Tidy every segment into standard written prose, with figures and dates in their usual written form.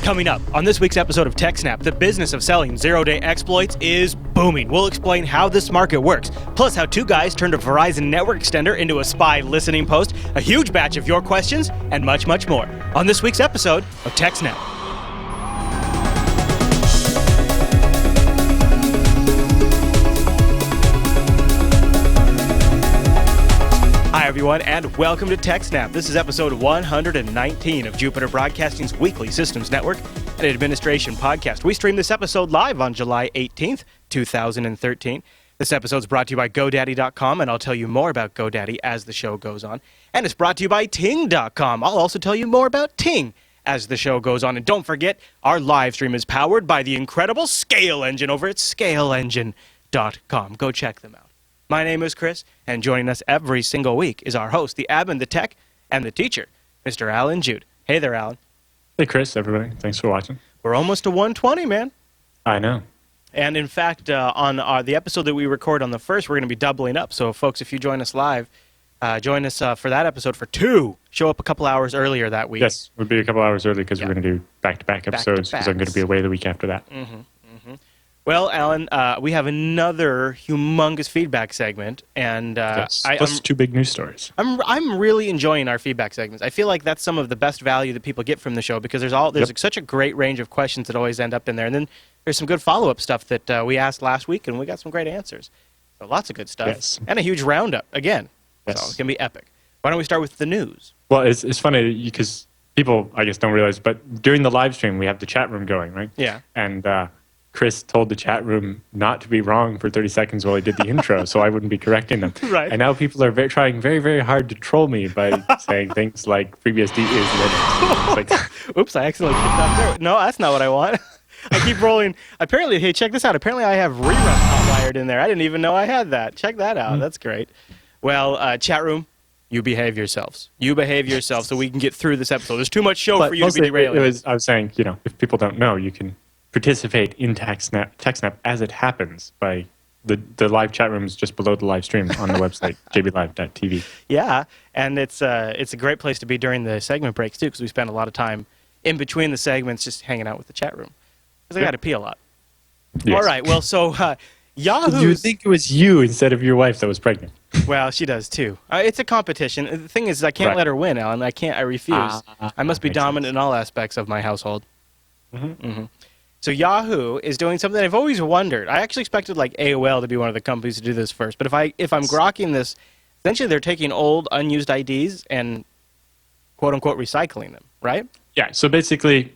Coming up on this week's episode of TechSNAP, the business of selling zero-day exploits is booming. We'll explain how this market works, plus how two guys turned a Verizon Network Extender into a spy listening post, a huge batch of your questions, and much, much more on this week's episode of TechSNAP. Hi everyone, and welcome to TechSNAP. This is episode 119 of Jupiter Broadcasting's weekly systems network and administration podcast. We stream this episode live on July 18th, 2013. This episode is brought to you by GoDaddy.com, and I'll tell you more about GoDaddy as the show goes on. And it's brought to you by Ting.com. I'll also tell you more about Ting as the show goes on. And don't forget, our live stream is powered by the incredible Scale Engine over at ScaleEngine.com. Go check them out. My name is Chris, and joining us every single week is our host, the admin, the tech, and the teacher, Mr. Alan Jude. Hey there, Alan. Hey, Chris, everybody. Thanks for watching. We're almost to 120, man. I know. And in fact, on the episode that we record on the first, we're going to be doubling up. So, folks, if you join us live, join us for that episode for 2. Show up a couple hours earlier that week. Yes, we'll be a couple hours early because we're going to do back-to-back episodes because I'm going to be away the week after that. Well, Alan, we have another humongous feedback segment, and plus 2 big news stories. I'm really enjoying our feedback segments. I feel like that's some of the best value that people get from the show because there's such a great range of questions that always end up in there, and then there's some good follow-up stuff that we asked last week, and we got some great answers. So lots of good stuff, and a huge roundup again. Yes. So it's gonna be epic. Why don't we start with the news? Well, it's funny because people, I guess, don't realize, but during the live stream we have the chat room going, right? Yeah. And Chris told the chat room not to be wrong for 30 seconds while he did the intro, so I wouldn't be correcting them. Right. And now people are trying very, very hard to troll me by saying things like FreeBSD is Linux. Like, oops, I accidentally kicked that through. No, that's not what I want. I keep rolling. Apparently, hey, check this out. Apparently, I have reruns hotwired in there. I didn't even know I had that. Check that out. That's great. Well, chat room, you behave yourselves. You behave yourselves so we can get through this episode. There's too much show for you to be derailing. I was saying, if people don't know, you can participate in TechSNAP as it happens by the live chat room is just below the live stream on the website, jblive.tv. Yeah, and it's a great place to be during the segment breaks, too, because we spend a lot of time in between the segments just hanging out with the chat room. Because I got to pee a lot. Yes. All right, well, so Yahoo... You would think it was you instead of your wife that was pregnant. Well, she does, too. It's a competition. The thing is, I can't let her win, Alan. I refuse. I must be dominant in all aspects of my household. So Yahoo is doing something I've always wondered. I actually expected like AOL to be one of the companies to do this first. But if I'm grokking this, essentially they're taking old unused IDs and quote unquote recycling them, right? Yeah. So basically,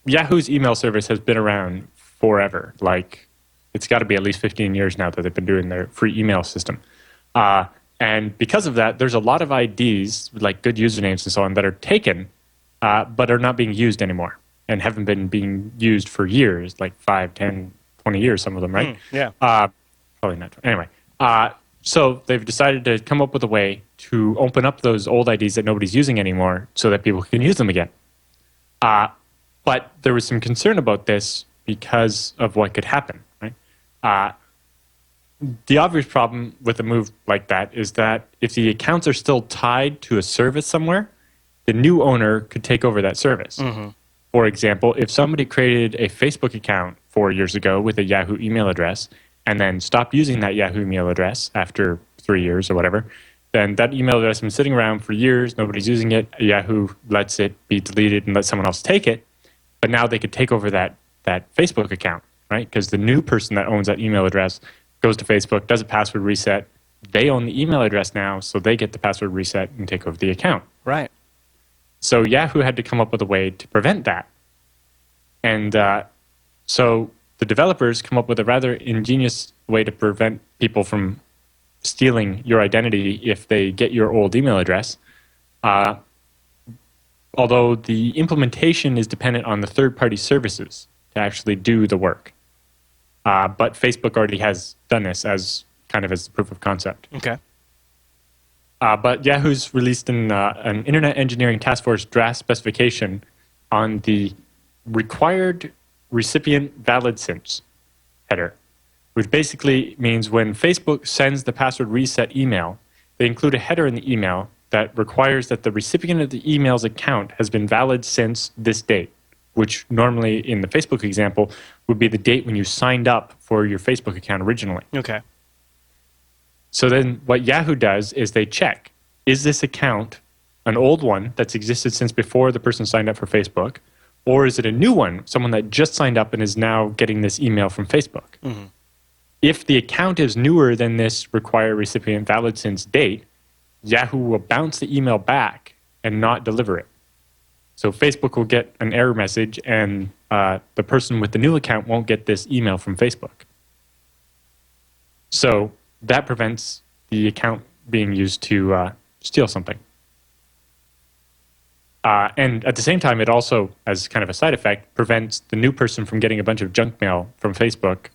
Yahoo's email service has been around forever. Like it's got to be at least 15 years now that they've been doing their free email system. And because of that, there's a lot of IDs like good usernames and so on that are taken, but are not being used anymore. And haven't been being used for years, like 5, 10, 20 years, some of them, right? Yeah. Probably not. Anyway, so they've decided to come up with a way to open up those old IDs that nobody's using anymore so that people can use them again. But there was some concern about this because of what could happen, right? The obvious problem with a move like that is that if the accounts are still tied to a service somewhere, the new owner could take over that service. For example, if somebody created a Facebook account 4 years ago with a Yahoo email address and then stopped using that Yahoo email address after 3 years or whatever, then that email address has been sitting around for years, nobody's using it, Yahoo lets it be deleted and lets someone else take it, but now they could take over that Facebook account, right? Because the new person that owns that email address goes to Facebook, does a password reset, they own the email address now, so they get the password reset and take over the account. Right. So Yahoo had to come up with a way to prevent that. And so the developers come up with a rather ingenious way to prevent people from stealing your identity if they get your old email address. Although the implementation is dependent on the third-party services to actually do the work. But Facebook already has done this as kind of as proof of concept. Okay. But Yahoo's released an Internet Engineering Task Force draft specification on the required recipient valid since header, which basically means when Facebook sends the password reset email, they include a header in the email that requires that the recipient of the email's account has been valid since this date. which normally in the Facebook example would be the date when you signed up for your Facebook account originally. Okay. So then what Yahoo does is they check, is this account an old one that's existed since before the person signed up for Facebook, or is it a new one, someone that just signed up and is now getting this email from Facebook? Mm-hmm. If the account is newer than this require recipient valid since date, Yahoo will bounce the email back and not deliver it. So Facebook will get an error message, and the person with the new account won't get this email from Facebook. So that prevents the account being used to steal something. And at the same time, it also, as kind of a side effect, prevents the new person from getting a bunch of junk mail from Facebook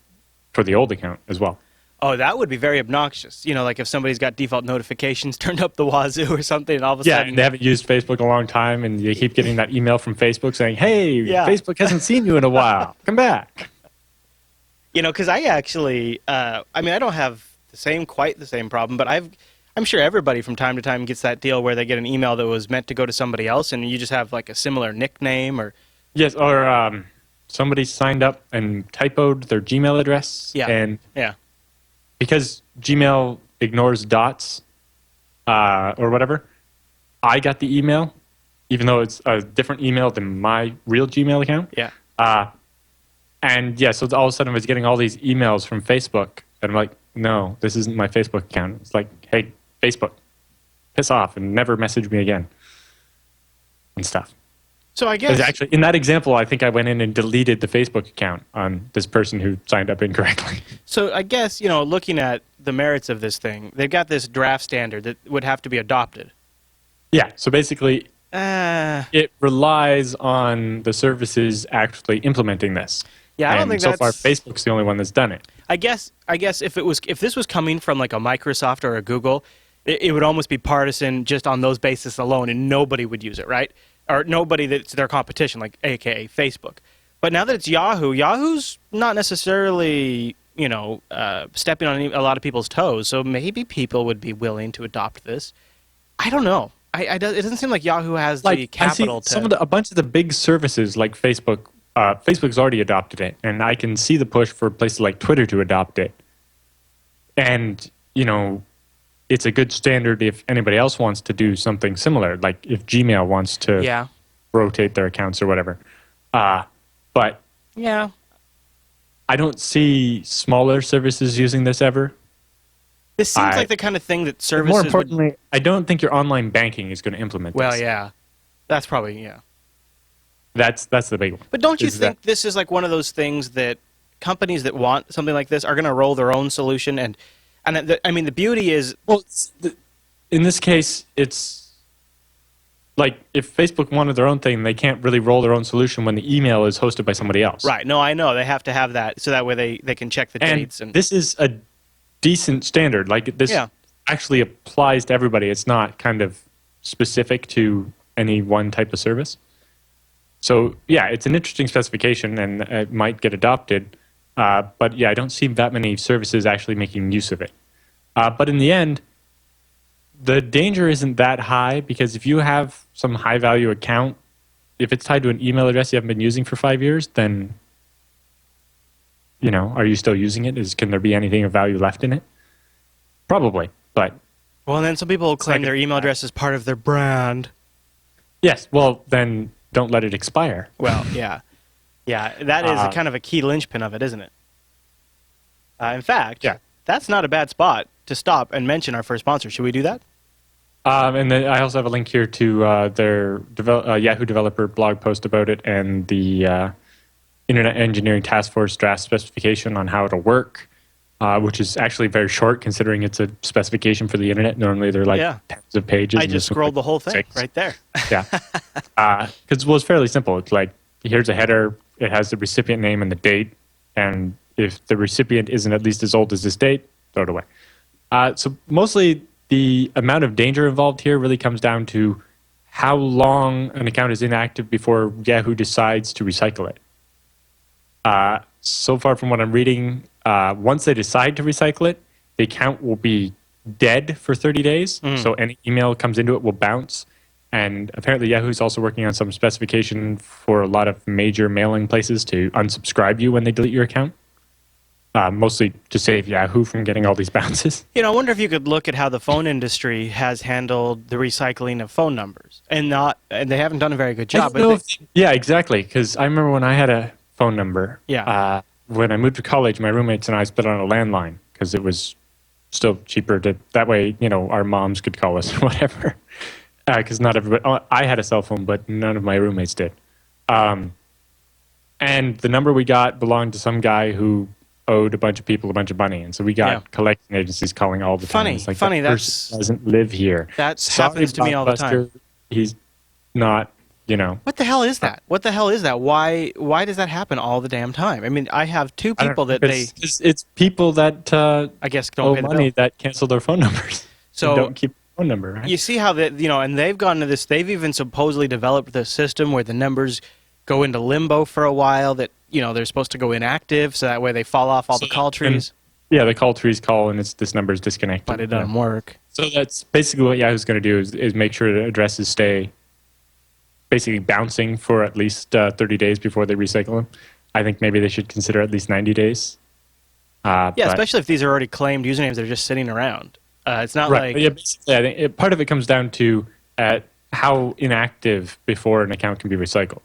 for the old account as well. Oh, that would be very obnoxious. You know, like if somebody's got default notifications turned up the wazoo or something, and all of a sudden... Yeah, and they haven't used Facebook a long time, and you keep getting that email from Facebook saying, hey, Facebook hasn't seen you in a while. Come back. You know, because I actually... I don't have quite the same problem, but I'm sure everybody from time to time gets that deal where they get an email that was meant to go to somebody else, and you just have like a similar nickname or... Yes, or somebody signed up and typoed their Gmail address. Yeah, and yeah. Because Gmail ignores dots or whatever, I got the email, even though it's a different email than my real Gmail account. Yeah. And yeah, so all of a sudden I was getting all these emails from Facebook, and I'm like, no, this isn't my Facebook account. It's like, hey, Facebook, piss off and never message me again and stuff. So I guess... Actually, in that example, I think I went in and deleted the Facebook account on this person who signed up incorrectly. So I guess, looking at the merits of this thing, they've got this draft standard that would have to be adopted. Yeah, so basically, it relies on the services actually implementing this. Yeah, I don't think so far, Facebook's the only one that's done it. I guess if this was coming from like a Microsoft or a Google, it would almost be partisan just on those basis alone, and nobody would use it, right? Or nobody that's their competition, like AKA Facebook. But now that it's Yahoo, Yahoo's not necessarily, stepping on a lot of people's toes. So maybe people would be willing to adopt this. I don't know. It doesn't seem like Yahoo has the capital to... A bunch of the big services like Facebook, Facebook's already adopted it. And I can see the push for places like Twitter to adopt it. And, it's a good standard if anybody else wants to do something similar, like if Gmail wants to rotate their accounts or whatever. But yeah, I don't see smaller services using this ever. This seems like the kind of thing that services... More importantly, I don't think your online banking is going to implement this. Well, yeah. That's probably, yeah. That's the big one. But don't you think this is like one of those things that companies that want something like this are going to roll their own solution? And the beauty is... Well, in this case, it's like if Facebook wanted their own thing, they can't really roll their own solution when the email is hosted by somebody else. Right. No, I know. They have to have that so that way they can check the dates. And this is a decent standard. Like this actually applies to everybody. It's not kind of specific to any one type of service. So, yeah, it's an interesting specification, and it might get adopted. But, yeah, I don't see that many services actually making use of it. But in the end, the danger isn't that high, because if you have some high-value account, if it's tied to an email address you haven't been using for 5 years, then, are you still using it? Can there be anything of value left in it? Probably, but... Well, and then some people will claim their email address as part of their brand. Yes, well, then... don't let it expire. Well, yeah. Yeah, that is kind of a key linchpin of it, isn't it? In fact, that's not a bad spot to stop and mention our first sponsor. Should we do that? And then I also have a link here to their Yahoo developer blog post about it and the Internet Engineering Task Force draft specification on how it'll work, which is actually very short considering it's a specification for the Internet. Normally they're like tens of pages. I just scrolled the whole thing right there. Yeah. Because it's fairly simple. It's like, here's a header. It has the recipient name and the date. And if the recipient isn't at least as old as this date, throw it away. So mostly the amount of danger involved here really comes down to how long an account is inactive before Yahoo decides to recycle it. So far from what I'm reading, once they decide to recycle it, the account will be dead for 30 days. So any email that comes into it will bounce. And apparently Yahoo's also working on some specification for a lot of major mailing places to unsubscribe you when they delete your account. Mostly to save Yahoo from getting all these bounces. I wonder if you could look at how the phone industry has handled the recycling of phone numbers, and they haven't done a very good job. Yeah, exactly. Because I remember when I had a phone number. Yeah. When I moved to college, my roommates and I split on a landline because it was still cheaper to. That way, our moms could call us or whatever. Because not everybody. I had a cell phone, but none of my roommates did. And the number we got belonged to some guy who owed a bunch of people a bunch of money, and so we got collection agencies calling all the time. Funny, it's like, funny. That person doesn't live here. That happens to me all the time. He's not. What the hell is that? What the hell is that? Why does that happen all the damn time? I mean, I have two people that it's people that I guess don't owe pay the money bill. that cancel their phone numbers. So don't keep the phone number. Right? You see how and they've gone to this. They've even supposedly developed this system where the numbers go into limbo for a while. That they're supposed to go inactive, so that way they fall off all the call trees. Yeah, the call trees call, and this number is disconnected. But it doesn't work. So that's basically what Yahoo's going to do is make sure the addresses stay basically bouncing for at least 30 days before they recycle them. I think maybe they should consider at least 90 days. Especially if these are already claimed usernames that are just sitting around. It's not right. like... Yeah, basically, I think part of it comes down to how inactive before an account can be recycled.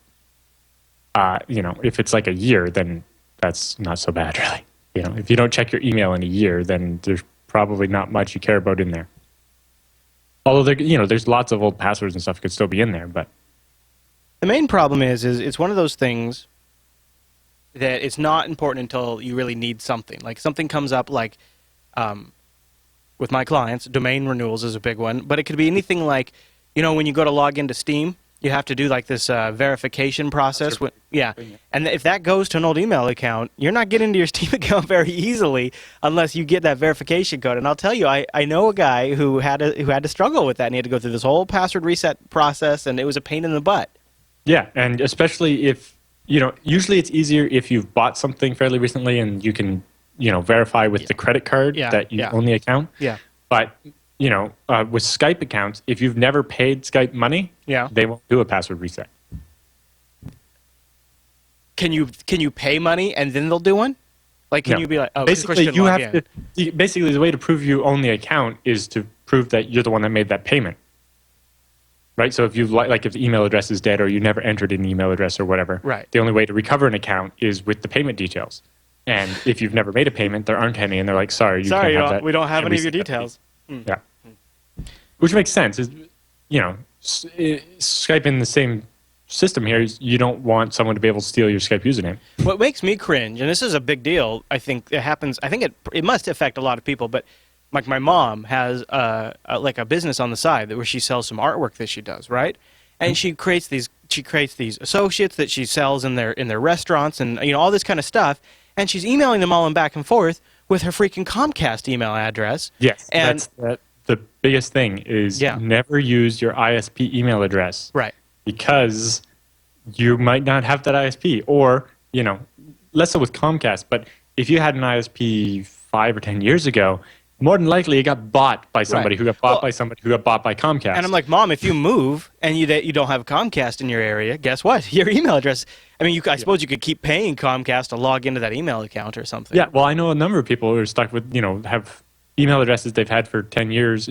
If it's like a year, then that's not so bad, really. If you don't check your email in a year, then there's probably not much you care about in there. Although there's lots of old passwords and stuff could still be in there, but the main problem is it's one of those things that it's not important until you really need something. Like something comes up, like with my clients, domain renewals is a big one, but it could be anything like, when you go to log into Steam, you have to do like this verification process. And if that goes to an old email account, you're not getting into your Steam account very easily unless you get that verification code. And I'll tell you, I know a guy who had to struggle with that, and he had to go through this whole password reset process, and it was a pain in the butt. Yeah, and especially if, usually it's easier if you've bought something fairly recently and you can, verify with the credit card that you own the account. Yeah. But, with Skype accounts, if you've never paid Skype money, they won't do a password reset. Can you pay money and then they'll do one? Like, can you be like, oh, basically you have to. Basically, the way to prove you own the account is to prove that you're the one that made that payment. Right, so if you if the email address is dead or you never entered an email address or whatever, the only way to recover an account is with the payment details. And if you've never made a payment, there aren't any, and they're like, sorry, you can't have that. We don't have any of your details. Yeah, which makes sense. Skype in the same system here, you don't want someone to be able to steal your Skype username. What makes me cringe, and this is a big deal, I think it happens. I think it must affect a lot of people, but. Like my mom has like a business on the side where she sells some artwork that she does, right? And she creates these associates that she sells in their restaurants and all this kind of stuff. And she's emailing them all and back and forth with her freaking Comcast email address. Yes, and that's the biggest thing is never use your ISP email address, right? Because you might not have that ISP, or less so with Comcast. But if you had an ISP 5 or 10 years ago. More than likely, it got bought by somebody who got bought by somebody who got bought by Comcast. And I'm like, Mom, if you move and you don't have Comcast in your area, guess what? Your email address. I mean, I suppose you could keep paying Comcast to log into that email account or something. Yeah, well, I know a number of people who are stuck with, have email addresses they've had for 10 years.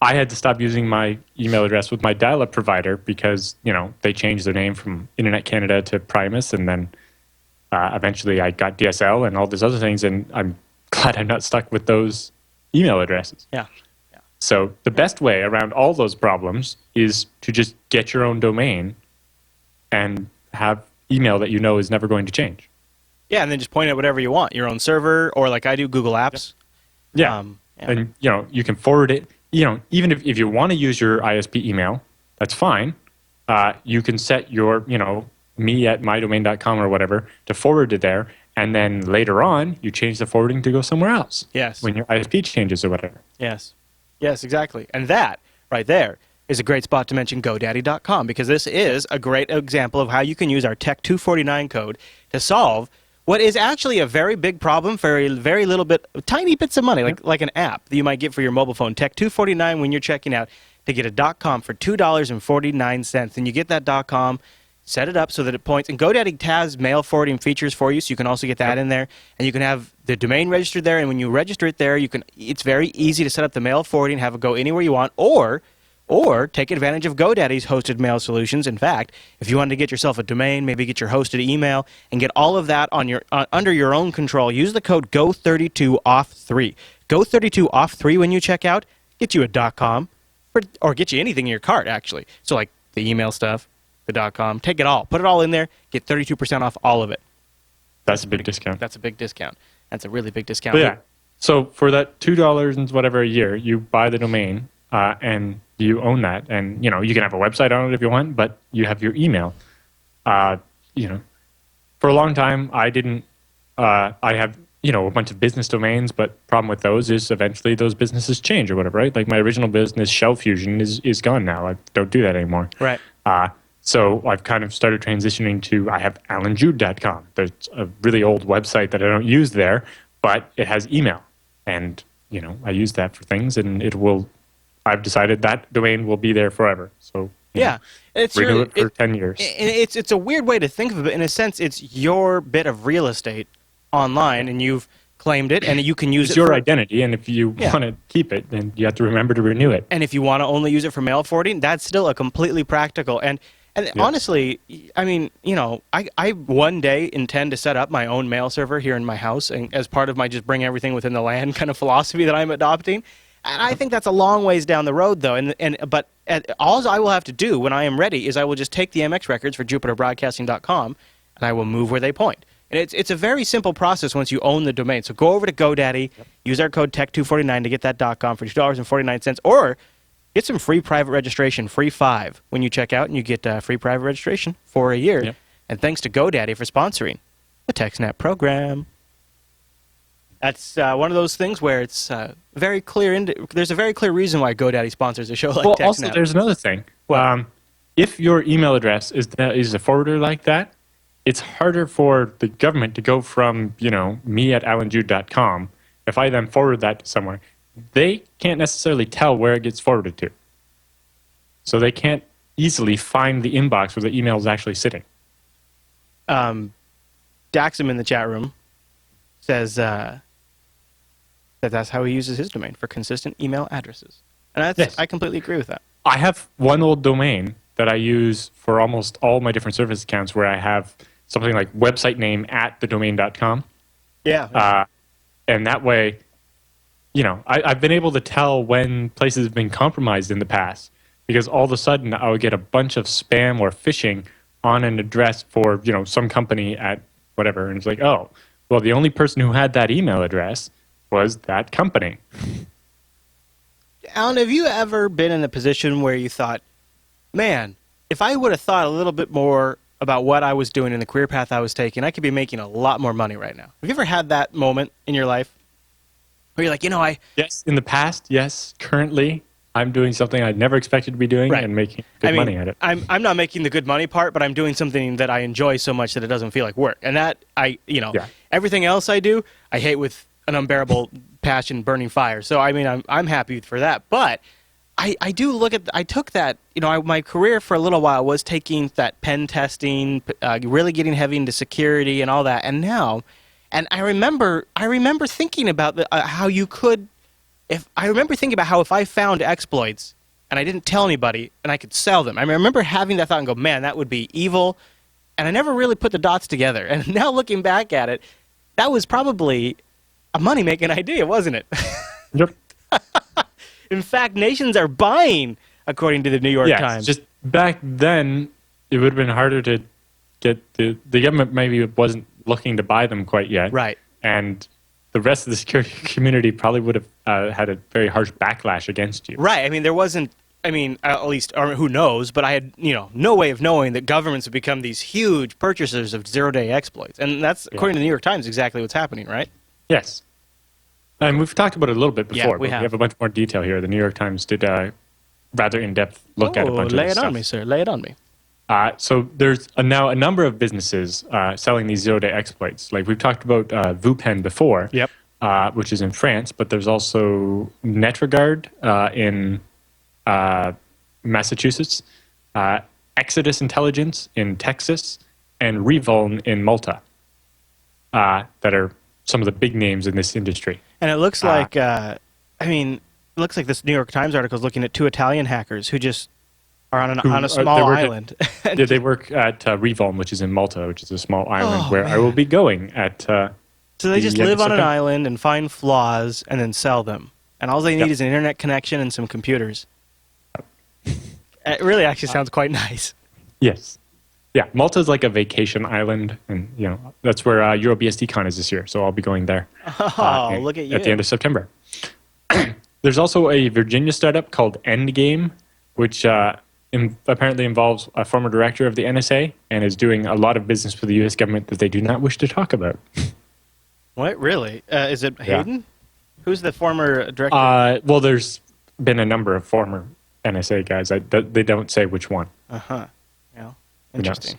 I had to stop using my email address with my dial-up provider because, they changed their name from Internet Canada to Primus, and then eventually I got DSL and all these other things, and I'm glad I'm not stuck with those email addresses. Yeah. So the best way around all those problems is to just get your own domain and have email that is never going to change. Yeah, and then just point at whatever you want, your own server, or like I do, Google Apps. Yeah. And, you can forward it. Even if you want to use your ISP email, that's fine. You can set your, me@mydomain.com or whatever to forward to there. And then later on, you change the forwarding to go somewhere else. Yes. When your ISP changes or whatever. Yes. Yes, exactly. And that right there is a great spot to mention GoDaddy.com, because this is a great example of how you can use our Tech 249 code to solve what is actually a very big problem for a very little bit, tiny bits of money, like an app that you might get for your mobile phone. Tech 249, when you're checking out to get a .com for $2.49. And you get that .com, set it up so that it points. And GoDaddy has mail forwarding features for you, so you can also get that in there. And you can have the domain registered there. And when you register it there, it's very easy to set up the mail forwarding, have it go anywhere you want, or take advantage of GoDaddy's hosted mail solutions. In fact, if you wanted to get yourself a domain, maybe get your hosted email, and get all of that on under your own control, use the code GO32OFF3. GO32OFF3 when you check out, get you a .com, or get you anything in your cart, actually. So like the email stuff, the .com, take it all. Put it all in there, get 32% off all of it. That's a big discount. That's a big discount. That's a really big discount. But yeah, so for that $2 and whatever a year, you buy the domain, and you own that, and you can have a website on it if you want, but you have your email. For a long time I didn't. I have a bunch of business domains, but problem with those is eventually those businesses change or whatever, right? Like my original business, Shell Fusion, is gone now. I don't do that anymore. Right. So I've kind of started transitioning to, I have alanjude.com. There's a really old website that I don't use there, but it has email, and I use that for things, and I've decided that domain will be there forever. So renew it for 10 years. It's a weird way to think of it. In a sense, it's your bit of real estate online, and you've claimed it, and you can use it. It's your identity, and if you want to keep it, then you have to remember to renew it. And if you want to only use it for mail forwarding, that's still a completely practical. And honestly, I mean, I one day intend to set up my own mail server here in my house, and as part of my just bring everything within the land kind of philosophy that I'm adopting. And I think that's a long ways down the road, though. But all I will have to do when I am ready is I will just take the MX records for JupiterBroadcasting.com, and I will move where they point. And it's a very simple process once you own the domain. So go over to GoDaddy, use our code TECH249 to get that .com for $2.49, or get some free private registration, free 5 when you check out, and you get free private registration for a year. Yep. And thanks to GoDaddy for sponsoring the TechSNAP program. That's one of those things where it's very clear. There's a very clear reason why GoDaddy sponsors a show like TechSNAP. Also, there's another thing. If your email address is a forwarder like that, it's harder for the government to go from me at alanjude.com. If I then forward that to somewhere, they can't necessarily tell where it gets forwarded to. So they can't easily find the inbox where the email is actually sitting. Daxam in the chat room says that's how he uses his domain, for consistent email addresses. And I completely agree with that. I have one old domain that I use for almost all my different service accounts, where I have something like website name at thedomain.com. Yeah. And that way, I've been able to tell when places have been compromised in the past, because all of a sudden I would get a bunch of spam or phishing on an address for, some company at whatever. And it's like, oh, well, the only person who had that email address was that company. Alan, have you ever been in a position where you thought, man, if I would have thought a little bit more about what I was doing in the career path I was taking, I could be making a lot more money right now? Have you ever had that moment in your life where you're like, Yes, in the past, yes. Currently, I'm doing something I never expected to be doing, and making good money at it. I'm not making the good money part, but I'm doing something that I enjoy so much that it doesn't feel like work. And that, everything else I do, I hate with an unbearable passion, burning fire. So, I'm happy for that. But I do look at, I took that, my career for a little while was taking that pen testing, really getting heavy into security and all that. And now, and I remember thinking about how you could, if I found exploits and I didn't tell anybody and I could sell them. I remember having that thought and go, man, that would be evil. And I never really put the dots together. And now looking back at it, that was probably a money-making idea, wasn't it? Yep. In fact, nations are buying, according to the New York Times. Just back then, it would have been harder to get the government maybe wasn't looking to buy them quite yet. Right. And the rest of the security community probably would have had a very harsh backlash against you. Right. There wasn't, at least, or who knows, but I had, no way of knowing that governments have become these huge purchasers of zero-day exploits. And that's, according to the New York Times, exactly what's happening, right? Yes. And we've talked about it a little bit before, but we have a bunch more detail here. The New York Times did a rather in-depth look at a bunch of this stuff. Lay it on me, sir. Lay it on me. So there's now a number of businesses selling these zero-day exploits. Like we've talked about VuPen before, yep. Which is in France, but there's also NetRegard in Massachusetts, Exodus Intelligence in Texas, and Revuln in Malta. That are some of the big names in this industry. And it looks like, it looks like this New York Times article is looking at 2 Italian hackers who just are on a small island. They work at Revuln, which is in Malta, which is a small island where I will be going at. So they just live on an island and find flaws and then sell them. And all they need is an internet connection and some computers. It really actually sounds quite nice. Yes. Yeah, Malta's like a vacation island, and that's where EuroBSDCon is this year, so I'll be going there. Oh, look at you. At the end of September. There's also a Virginia startup called Endgame, which apparently involves a former director of the NSA and is doing a lot of business for the U.S. government that they do not wish to talk about. What? Really? Is it Hayden? Yeah. Who's the former director? Well, there's been a number of former NSA guys. They don't say which one. Uh-huh. Yeah. Interesting.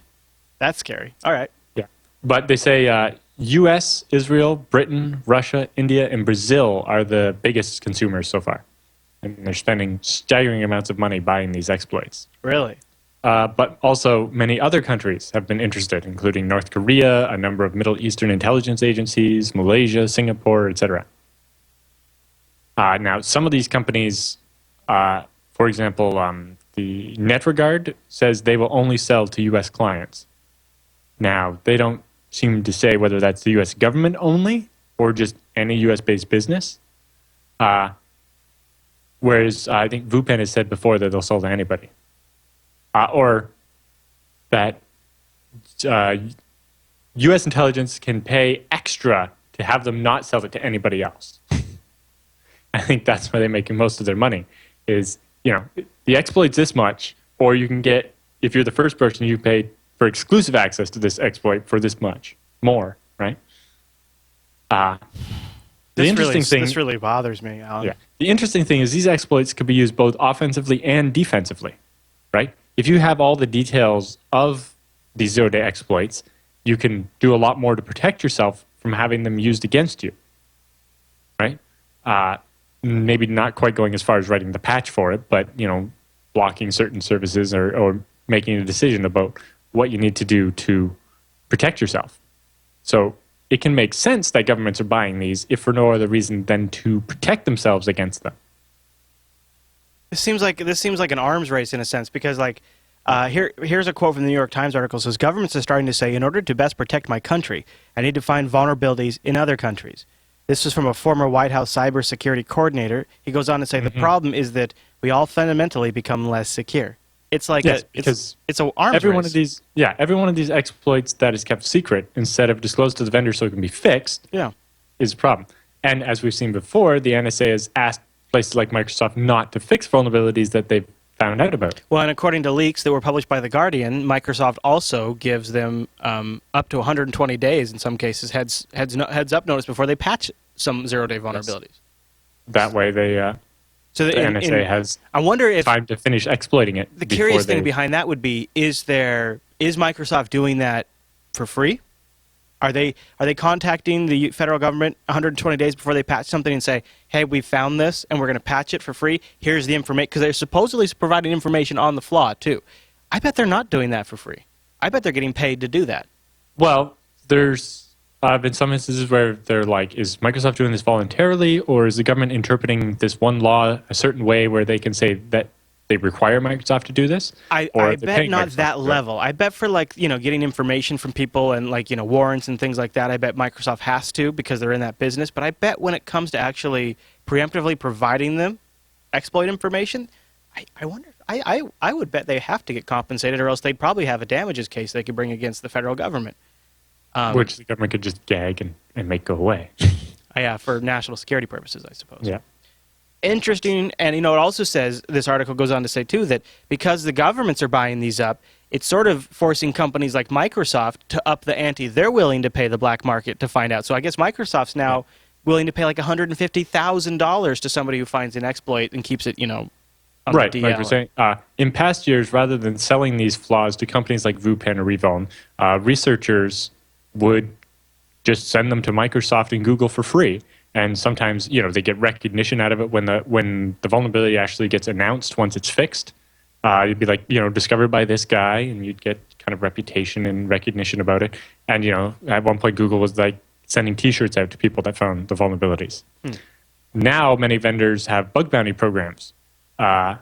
That's scary. All right. Yeah. But they say U.S., Israel, Britain, Russia, India, and Brazil are the biggest consumers so far. And they're spending staggering amounts of money buying these exploits. Really? But also many other countries have been interested, including North Korea, a number of Middle Eastern intelligence agencies, Malaysia, Singapore, etc. Now, some of these companies, for example, the NetRegard says they will only sell to U.S. clients. Now, they don't seem to say whether that's the U.S. government only or just any U.S.-based business. Whereas I think VuPen has said before that they'll sell to anybody. Or that U.S. intelligence can pay extra to have them not sell it to anybody else. I think that's where they're making most of their money is, the exploit's this much, or you can get, if you're the first person, you pay for exclusive access to this exploit for this much more, right? This really bothers me, Alan. Yeah. The interesting thing is these exploits could be used both offensively and defensively, right? If you have all the details of these zero-day exploits, you can do a lot more to protect yourself from having them used against you, right? Maybe not quite going as far as writing the patch for it, but, blocking certain services or making a decision about what you need to do to protect yourself. So it can make sense that governments are buying these if for no other reason than to protect themselves against them. This seems like an arms race in a sense because here's a quote from the New York Times article. It says, governments are starting to say, in order to best protect my country, I need to find vulnerabilities in other countries. This is from a former White House cybersecurity coordinator. He goes on to say the problem is that we all fundamentally become less secure. It's like it's an arms race. Every one of these exploits that is kept secret instead of disclosed to the vendor so it can be fixed is a problem. And as we've seen before, the NSA has asked places like Microsoft not to fix vulnerabilities that they've found out about. Well, and according to leaks that were published by The Guardian, Microsoft also gives them up to 120 days, in some cases, heads up notice before they patch some zero-day vulnerabilities. Yes. That way the NSA has time to finish exploiting it. The curious thing behind that would be, is Microsoft doing that for free? Are they contacting the federal government 120 days before they patch something and say, hey, we found this and we're going to patch it for free? Here's the information, because they're supposedly providing information on the flaw too. I bet they're not doing that for free. I bet they're getting paid to do that. Well, there's been some instances where they're like, is Microsoft doing this voluntarily, or is the government interpreting this one law a certain way where they can say that they require Microsoft to do this? I bet not that level. I bet for getting information from people and warrants and things like that, I bet Microsoft has to because they're in that business. But I bet when it comes to actually preemptively providing them exploit information, I wonder. I would bet they have to get compensated, or else they'd probably have a damages case they could bring against the federal government. Which the government could just gag and make go away. Yeah, for national security purposes, I suppose. Yeah. Interesting, and it also says, this article goes on to say too, that because the governments are buying these up, it's sort of forcing companies like Microsoft to up the ante. They're willing to pay the black market to find out. So I guess Microsoft's now willing to pay like $150,000 to somebody who finds an exploit and keeps it, on right, the DL. like we're saying, in past years, rather than selling these flaws to companies like VuPen or Revuln, researchers would just send them to Microsoft and Google for free. And sometimes, they get recognition out of it when the vulnerability actually gets announced once it's fixed. You'd be like, discovered by this guy, and you'd get kind of reputation and recognition about it. And, at one point, Google was like sending T-shirts out to people that found the vulnerabilities. Now, many vendors have bug bounty programs where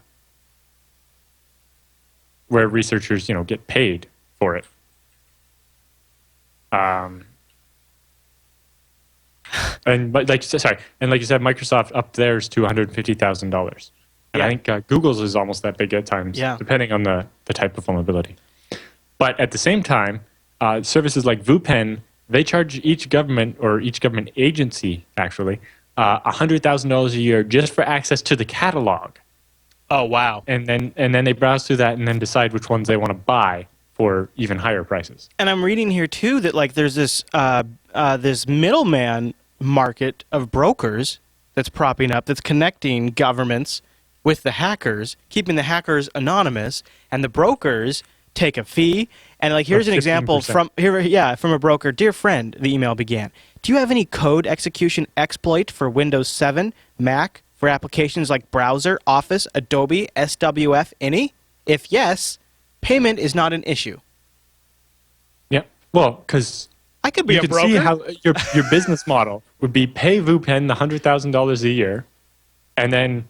researchers, get paid for it. But like you said, Microsoft up theirs to $150,000. And I think Google's is almost that big at times, depending on the type of vulnerability. But at the same time, services like VuPen, they charge each government agency, actually, $100,000 a year just for access to the catalog. Oh, wow. And then they browse through that and then decide which ones they want to buy for even higher prices. And I'm reading here, too, that like there's this this middleman market of brokers that's propping up, that's connecting governments with the hackers, keeping the hackers anonymous, and the brokers take a fee. And like, here's an example from a broker. Dear friend, the email began. Do you have any code execution exploit for Windows 7, Mac, for applications like Browser, Office, Adobe, SWF, any? If yes, payment is not an issue. Yeah. Well, because I could be you a could broker. see how your business model would be pay VuPen the $100,000 a year, and then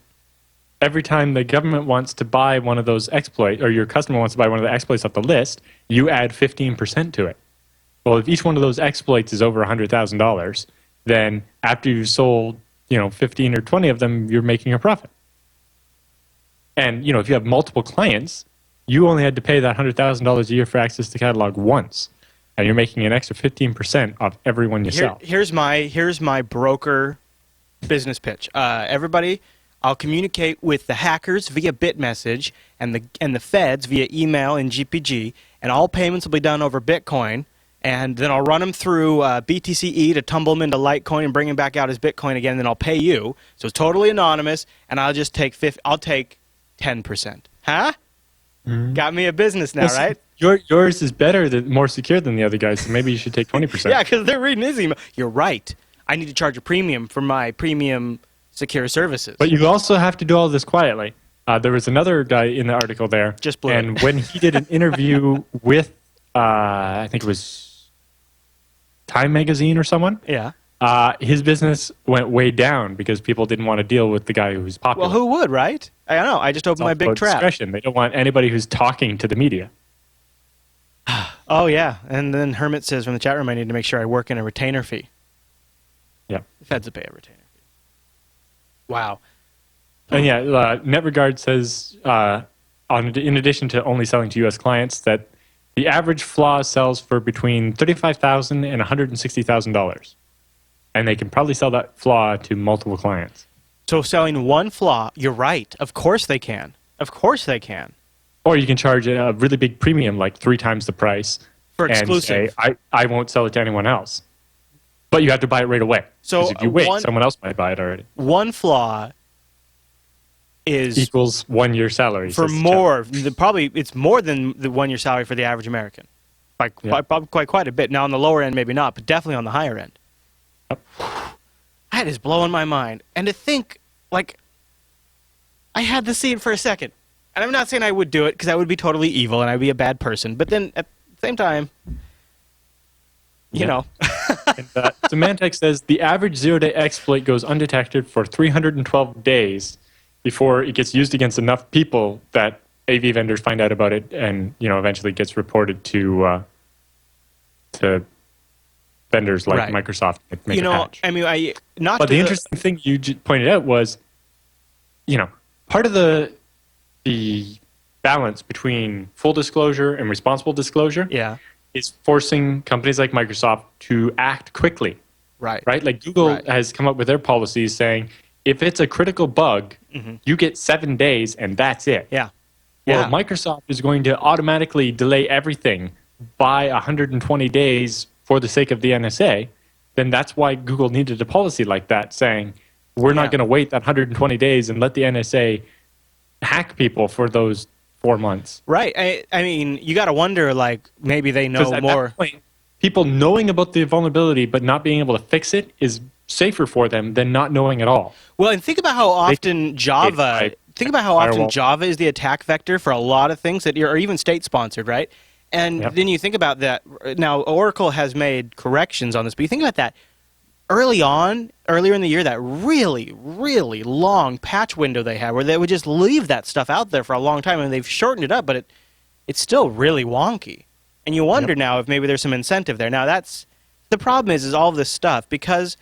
every time the government wants to buy one of those exploits, or your customer wants to buy one of the exploits off the list, you add 15% to it. Well, if each one of those exploits is over $100,000, then after you've sold, 15 or 20 of them, you're making a profit. And, if you have multiple clients, you only had to pay that $100,000 a year for access to catalog once. And you're making an extra 15% off everyone you sell. Here's my broker business pitch. Everybody, I'll communicate with the hackers via BitMessage and the feds via email and GPG, and all payments will be done over Bitcoin. And then I'll run them through BTCE to tumble them into Litecoin and bring them back out as Bitcoin again. And then I'll pay you, so it's totally anonymous. And I'll just take 10%. Huh? Mm-hmm. Got me a business now, right? Yours is more secure than the other guys, so maybe you should take 20%. Yeah, because they're reading his email. You're right. I need to charge a premium for my premium secure services. But you also have to do all this quietly. There was another guy in the article there. Just blew and it. When he did an interview with, I think it was Time Magazine or someone, his business went way down because people didn't want to deal with the guy who was popular. Well, who would, right? I don't know. I just opened my big trap. Discretion. They don't want anybody who's talking to the media. Oh, yeah. And then Hermit says from the chat room, I need to make sure I work in a retainer fee. Yeah. The feds will pay a retainer fee. Wow. And NetRegard says, in addition to only selling to U.S. clients, that the average flaw sells for between $35,000 and $160,000. And they can probably sell that flaw to multiple clients. So selling one flaw, you're right. Of course they can. Of course they can. Or you can charge a really big premium, like 3 times the price. For exclusive. And say, I won't sell it to anyone else. But you have to buy it right away. So if you wait, someone else might buy it already. One flaw is equals 1 year salary. For more, probably it's more than the 1 year salary for the average American. Probably quite a bit. Now on the lower end, maybe not, but definitely on the higher end. Yep. That is blowing my mind. And to think, I had to see it for a second. And I'm not saying I would do it because I would be totally evil and I'd be a bad person. But then at the same time, you know. And, Symantec says the average zero-day exploit goes undetected for 312 days before it gets used against enough people that AV vendors find out about it and eventually gets reported to vendors like Microsoft. Make a patch. I mean, But the interesting thing you pointed out was, part of the balance between full disclosure and responsible disclosure is forcing companies like Microsoft to act quickly. Right? Like Google has come up with their policies saying, if it's a critical bug, you get 7 days and that's it. Yeah. Well, Microsoft is going to automatically delay everything by 120 days for the sake of the NSA. Then that's why Google needed a policy like that, saying, we're not going to wait that 120 days and let the NSA hack people for those 4 months. Right. I mean, you got to wonder, maybe they know more. That point, people knowing about the vulnerability but not being able to fix it is safer for them than not knowing at all. Well, and think about how often Java. Think about how often Java is the attack vector for a lot of things that are even state-sponsored, right? And then you think about that. Now, Oracle has made corrections on this, but you think about that earlier in the year, that really, really long patch window they had where they would just leave that stuff out there for a long time, and they've shortened it up, but it's still really wonky. And you wonder now if maybe there's some incentive there. Now, that's the problem is all of this stuff, because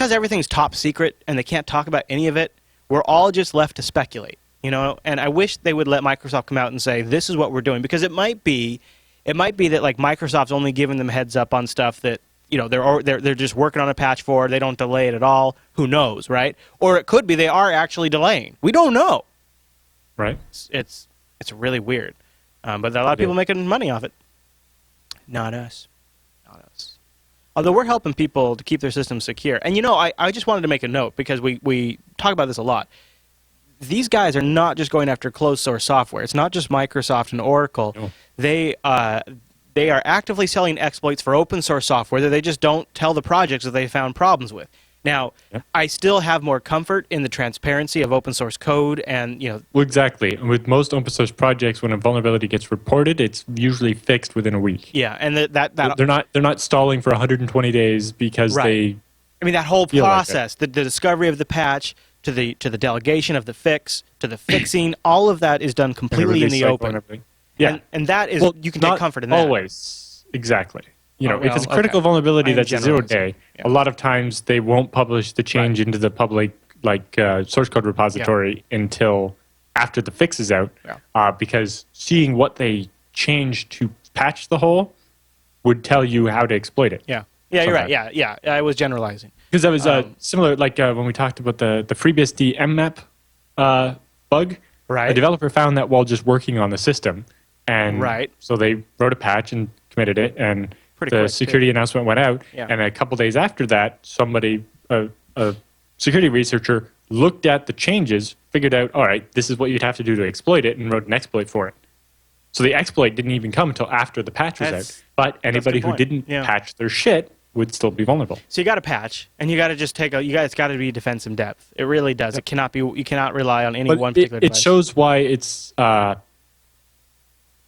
everything's top secret and they can't talk about any of it, we're all just left to speculate, and I wish they would let Microsoft come out and say, this is what we're doing, because it might be that like Microsoft's only giving them heads up on stuff that, they're just working on a patch for, they don't delay it at all, who knows, right? Or it could be they are actually delaying. We don't know. Right. It's really weird. But there are a lot of people making money off it. Not us. Although we're helping people to keep their systems secure. And I just wanted to make a note, because we talk about this a lot. These guys are not just going after closed source software. It's not just Microsoft and Oracle. No. They are actively selling exploits for open source software that they just don't tell the projects that they found problems with. Now, I still have more comfort in the transparency of open source code, and Well, exactly. With most open source projects, when a vulnerability gets reported, it's usually fixed within a week. Yeah, and that they're not stalling for 120 days because they. I mean, that whole process, the discovery of the patch to the delegation of the fix to the fixing, all of that is done completely in the open. Yeah, and that is you can take comfort in that. Always, exactly. If it's a critical vulnerability that's a 0-day, a lot of times they won't publish the change into the public source code repository until after the fix is out, because seeing what they changed to patch the hole would tell you how to exploit it. Yeah, you're right. Yeah. I was generalizing because that was similar. When we talked about the FreeBSD mmap bug, right? A developer found that while just working on the system, and so they wrote a patch and committed it, and the security announcement went out, and a couple days after that, somebody, a security researcher, looked at the changes, figured out, all right, this is what you'd have to do to exploit it, and wrote an exploit for it. So the exploit didn't even come until after the patch was out. But anybody who didn't patch their shit would still be vulnerable. So you got to patch, and you got to just it's got to be defense in depth. It really does. It cannot be. You cannot rely on any one particular device. It shows why it's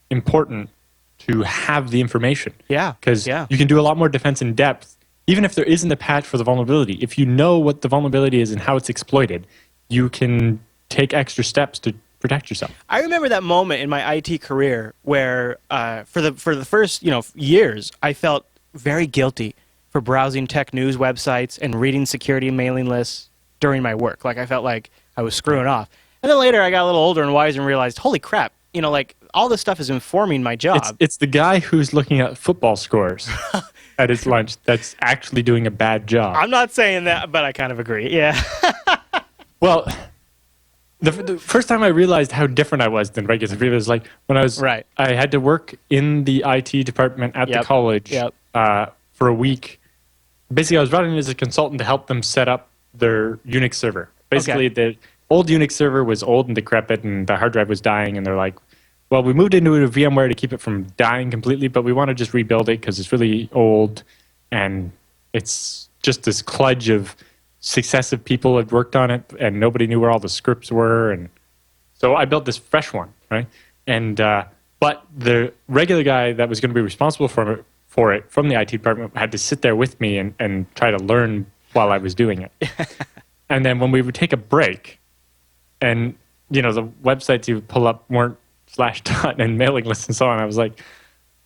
important to have the information. Yeah. Because you can do a lot more defense in depth, even if there isn't a patch for the vulnerability. If you know what the vulnerability is and how it's exploited, you can take extra steps to protect yourself. I remember that moment in my IT career where for the first years, I felt very guilty for browsing tech news websites and reading security mailing lists during my work. Like I felt like I was screwing off. And then later I got a little older and wiser and realized, holy crap, all this stuff is informing my job. It's the guy who's looking at football scores at his lunch that's actually doing a bad job. I'm not saying that, but I kind of agree. Yeah. Well, the first time I realized how different I was than regular people was like when I was I had to work in the IT department at the college for a week. Basically, I was brought in as a consultant to help them set up their Unix server. Basically, the old Unix server was old and decrepit, and the hard drive was dying, and they're like, well, we moved into a VMware to keep it from dying completely, but we want to just rebuild it because it's really old, and it's just this kludge of successive people had worked on it, and nobody knew where all the scripts were, and so I built this fresh one, right? And but the regular guy that was going to be responsible for it from the IT department had to sit there with me and try to learn while I was doing it. And then when we would take a break, and the websites you pull up weren't /dot and mailing lists and so on, I was like,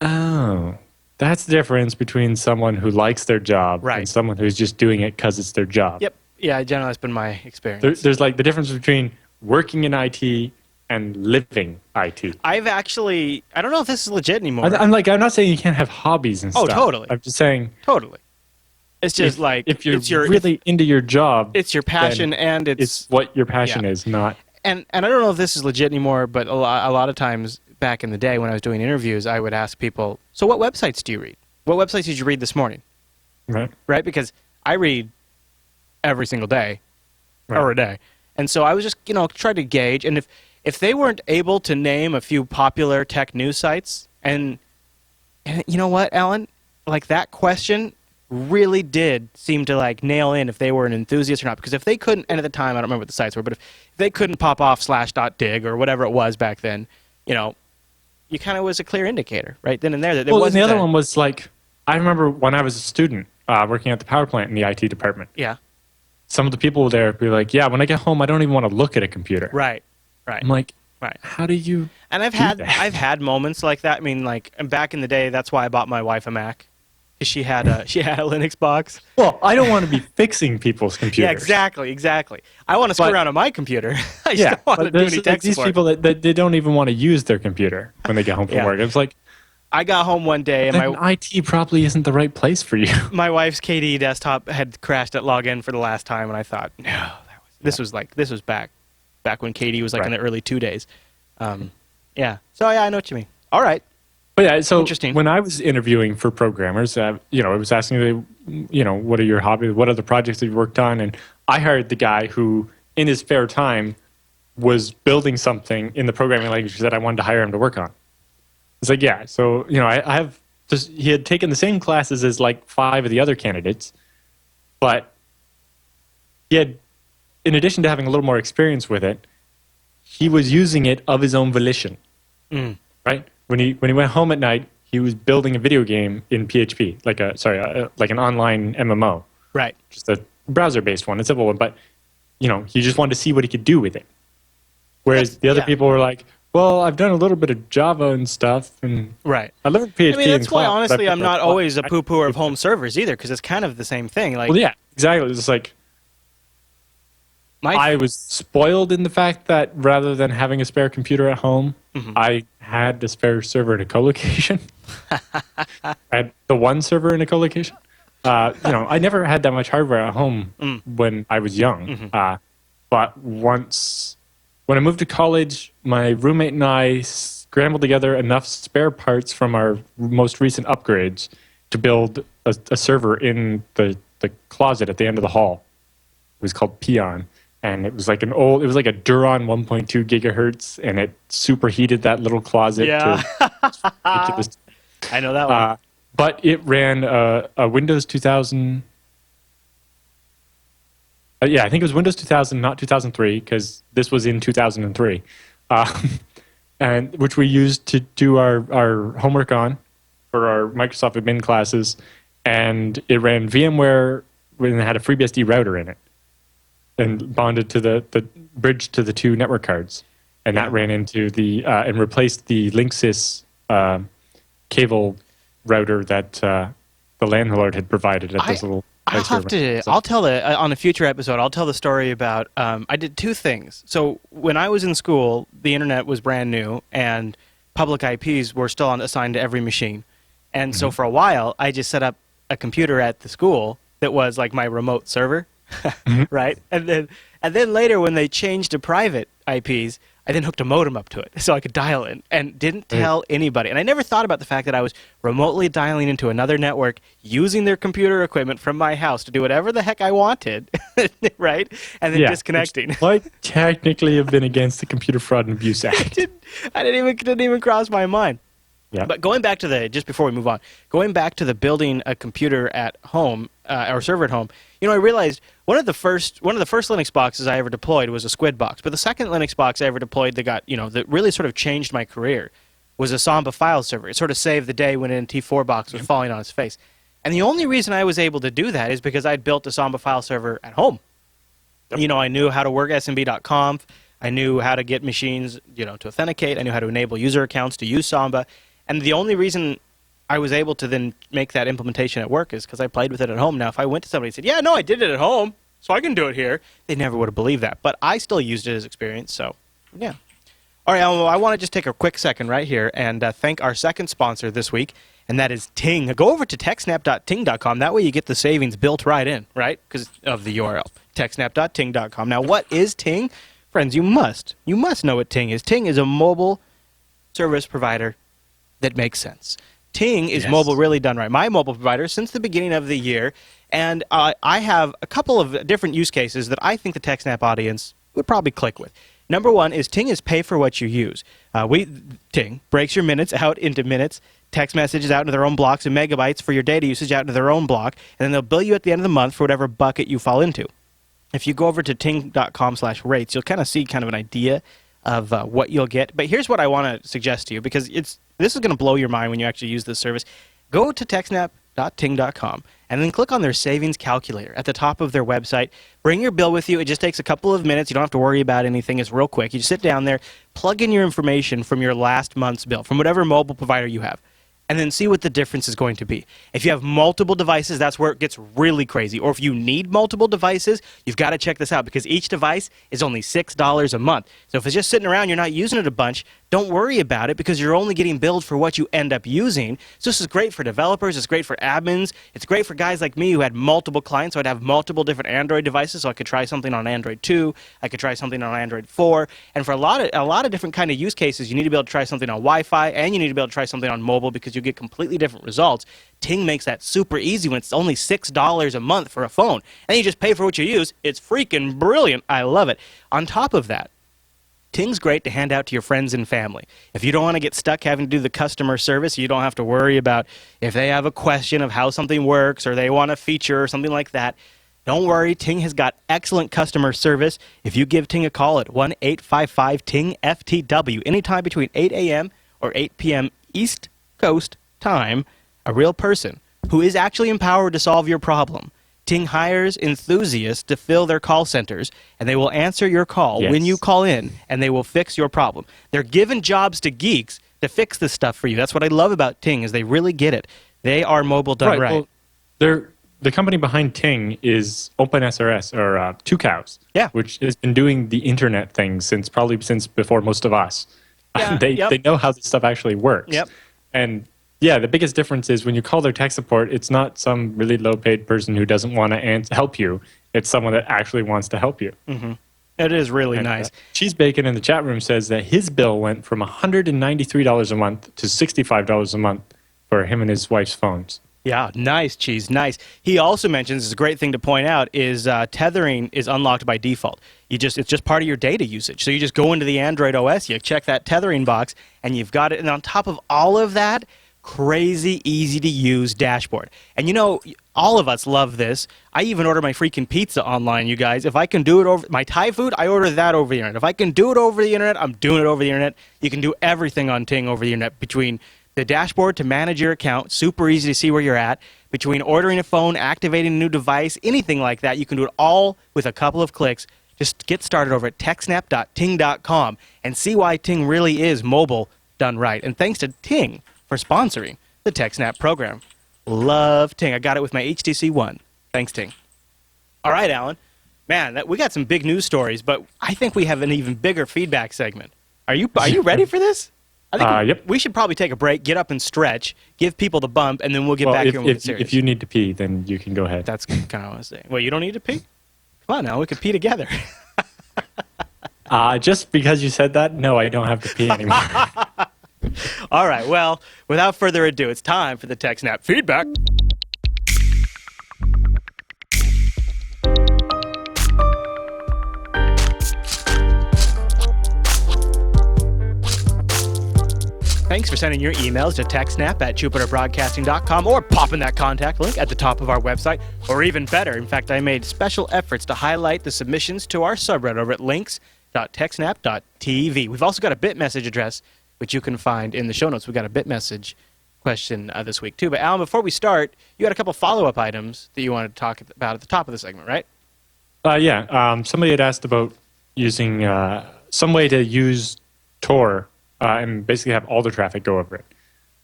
oh, that's the difference between someone who likes their job and someone who's just doing it because it's their job. Yep. Yeah, generally that's been my experience. There's like the difference between working in IT and living IT. I don't know if this is legit anymore. I'm not saying you can't have hobbies and stuff. Oh, totally. I'm just saying. Totally. It's just if you're really into your job, it's your passion and it's what your passion is, not. And I don't know if this is legit anymore, but a lot of times back in the day when I was doing interviews, I would ask people, so what websites do you read? What websites did you read this morning? Right? Because I read every single day or a day. And so I was just, trying to gauge. And if they weren't able to name a few popular tech news sites, and you know what, Alan? Like that question really did seem to like nail in if they were an enthusiast or not. Because if they couldn't, and at the time I don't remember what the sites were, but if they couldn't pop off /.dig or whatever it was back then, you know, you kind of was a clear indicator right then and there that there Well, and wasn't the other that- one was like, I remember when I was a student working at the power plant in the IT department. Yeah. Some of the people there would be like, yeah, when I get home, I don't even want to look at a computer. Right. I'm like, Right. how do you And I've had moments like that. I mean, like back in the day, that's why I bought my wife a Mac, because she had a Linux box. Well, I don't want to be fixing people's computers. Yeah, exactly. I want to screw around on my computer. I just don't want to do any tech these support. people that they don't even want to use their computer when they get home from Yeah. work. It's like, I got home one day and then IT probably isn't the right place for you. my wife's KDE desktop had crashed at login for the last time, and I thought, no, this was back when KDE was like in the early 2 days. Yeah. So yeah, I know what you mean. All right. But yeah, so Interesting. when I was interviewing for programmers, it was asking, what are your hobbies? What are the projects that you worked on? And I hired the guy who, in his spare time, was building something in the programming language that I wanted to hire him to work on. It's like, yeah, so, I have just, he had taken the same classes as like 5 of the other candidates, but he had, in addition to having a little more experience with it, he was using it of his own volition, right? When he went home at night, he was building a video game in PHP, like an online MMO, Right. just a browser-based one, a simple one, but he just wanted to see what he could do with it. Whereas the other people were like, well, I've done a little bit of Java and stuff, and Right. I learned PHP. I mean, that's in why, class, honestly, but I'm not always a poo-pooer of home servers either, because it's kind of the same thing. Like, Well, yeah, exactly. It's just like I was spoiled in the fact that rather than having a spare computer at home, I had a spare server in a co-location. I had the one server in a co-location. I never had that much hardware at home when I was young. But when I moved to college, my roommate and I scrambled together enough spare parts from our most recent upgrades to build a server in the closet at the end of the hall. It was called Peon. And it was like a Duron 1.2 gigahertz, and it superheated that little closet. Yeah. To I know that one. but it ran a Windows 2000. I think it was Windows 2000, not 2003, because this was in 2003, and which we used to do our homework on for our Microsoft admin classes, and it ran VMware when it had a FreeBSD router in it, and bonded to the bridge to the 2 network cards, and that ran into the and replaced the Linksys cable router that the landlord had provided at this little. I'll tell on a future episode. I'll tell the story about. I did 2 things. So when I was in school, the internet was brand new, and public IPs were still assigned to every machine. And so for a while, I just set up a computer at the school that was like my remote server, right? And then later, when they changed to private IPs, I then hooked a modem up to it so I could dial in, and didn't tell anybody. And I never thought about the fact that I was remotely dialing into another network, using their computer equipment from my house to do whatever the heck I wanted, right? And then disconnecting. Which might technically have been against the Computer Fraud and Abuse Act. didn't even cross my mind. Yeah. But going back to just before we move on, going back to the building a computer at home or server at home, I realized one of the first Linux boxes I ever deployed was a Squid box. But the second Linux box I ever deployed that really sort of changed my career was a Samba file server. It sort of saved the day when an NT4 box was falling on its face. And the only reason I was able to do that is because I'd built a Samba file server at home. Yep. I knew how to work smb.conf. I knew how to get machines, to authenticate. I knew how to enable user accounts to use Samba. And the only reason I was able to then make that implementation at work is because I played with it at home. Now, if I went to somebody and said, yeah, no, I did it at home, so I can do it here, they never would have believed that. But I still used it as experience, so yeah. All right, I want to just take a quick second right here and thank our second sponsor this week, and that is Ting. Go over to techsnap.ting.com. That way you get the savings built right in, right? Because of the URL, techsnap.ting.com. Now, what is Ting? Friends, you must know what Ting is. Ting is a mobile service provider that makes sense. Ting is mobile really done right. My mobile provider since the beginning of the year, and I have a couple of different use cases that I think the TechSNAP audience would probably click with. Number one is Ting is pay for what you use. Ting breaks your minutes out into minutes, text messages out into their own blocks, and megabytes for your data usage out into their own block, and then they'll bill you at the end of the month for whatever bucket you fall into. If you go over to ting.com/rates, you'll kind of see kind of an idea of what you'll get. But here's what I want to suggest to you, because this is going to blow your mind when you actually use this service. Go to TechSNAP.ting.com and then click on their savings calculator at the top of their website. Bring your bill with you. It just takes a couple of minutes. You don't have to worry about anything. It's real quick. You just sit down there, plug in your information from your last month's bill, from whatever mobile provider you have, and then see what the difference is going to be. If you have multiple devices, that's where it gets really crazy. Or if you need multiple devices, you've got to check this out, because each device is only $6 a month. So if it's just sitting around, you're not using it a bunch, don't worry about it, because you're only getting billed for what you end up using. So this is great for developers. It's great for admins. It's great for guys like me who had multiple clients. So I'd have multiple different Android devices, so I could try something on Android 2. I could try something on Android 4. And for a lot of different kind of use cases, you need to be able to try something on Wi-Fi, and you need to be able to try something on mobile, because you get completely different results. Ting makes that super easy when it's only $6 a month for a phone, and you just pay for what you use. It's freaking brilliant. I love it. On top of that, Ting's great to hand out to your friends and family. If you don't want to get stuck having to do the customer service, you don't have to worry about if they have a question of how something works or they want a feature or something like that. Don't worry, Ting has got excellent customer service. If you give Ting a call at 1-855-TING-FTW anytime between 8 a.m. or 8 p.m. East Coast time, a real person who is actually empowered to solve your problem. Ting hires enthusiasts to fill their call centers, and they will answer your call when you call in, and they will fix your problem. They're giving jobs to geeks to fix this stuff for you. That's what I love about Ting, is they really get it. They are mobile done right. Well, the company behind Ting is OpenSRS, or Two Cows, which has been doing the internet thing since before most of us. Yeah, they know how this stuff actually works. Yep. And yeah, the biggest difference is when you call their tech support, it's not some really low-paid person who doesn't want to help you. It's someone that actually wants to help you. Mm-hmm. It is really nice. Cheese Bacon in the chat room says that his bill went from $193 a month to $65 a month for him and his wife's phones. Yeah, nice, Cheese, nice. He also mentions, it's a great thing to point out, is tethering is unlocked by default. It's just part of your data usage. So you just go into the Android OS, you check that tethering box, and you've got it. And on top of all of that, crazy easy to use dashboard. And you know, all of us love this. I even order my freaking pizza online, you guys. If I can do it over my Thai food, I order that over the internet. If I can do it over the internet, I'm doing it over the internet. You can do everything on Ting over the internet, between the dashboard to manage your account, super easy to see where you're at, between ordering a phone, activating a new device, anything like that. You can do it all with a couple of clicks. Just get started over at techsnap.ting.com and see why Ting really is mobile done right. And thanks to Ting for sponsoring the TechSNAP program. Love Ting. I got it with my HTC One. Thanks, Ting. All right, Alan. Man, we got some big news stories, but I think we have an even bigger feedback segment. Are you ready for this? I think we should probably take a break, get up and stretch, give people the bump, and then we'll get back here and we'll get serious. If you need to pee, then you can go ahead. That's kind of what I was saying. Well, you don't need to pee? Come on now, we could pee together. Just because you said that, no, I don't have to pee anymore. All right, well, without further ado, it's time for the TechSNAP feedback. Thanks for sending your emails to TechSNAP@JupiterBroadcasting.com or popping that contact link at the top of our website. Or even better, in fact, I made special efforts to highlight the submissions to our subreddit over at links.techsnap.tv. We've also got a BitMessage address, which you can find in the show notes. We've got a BitMessage question this week, too. But, Alan, before we start, you had a couple follow-up items that you wanted to talk about at the top of the segment, right? Somebody had asked about using some way to use Tor and basically have all the traffic go over it.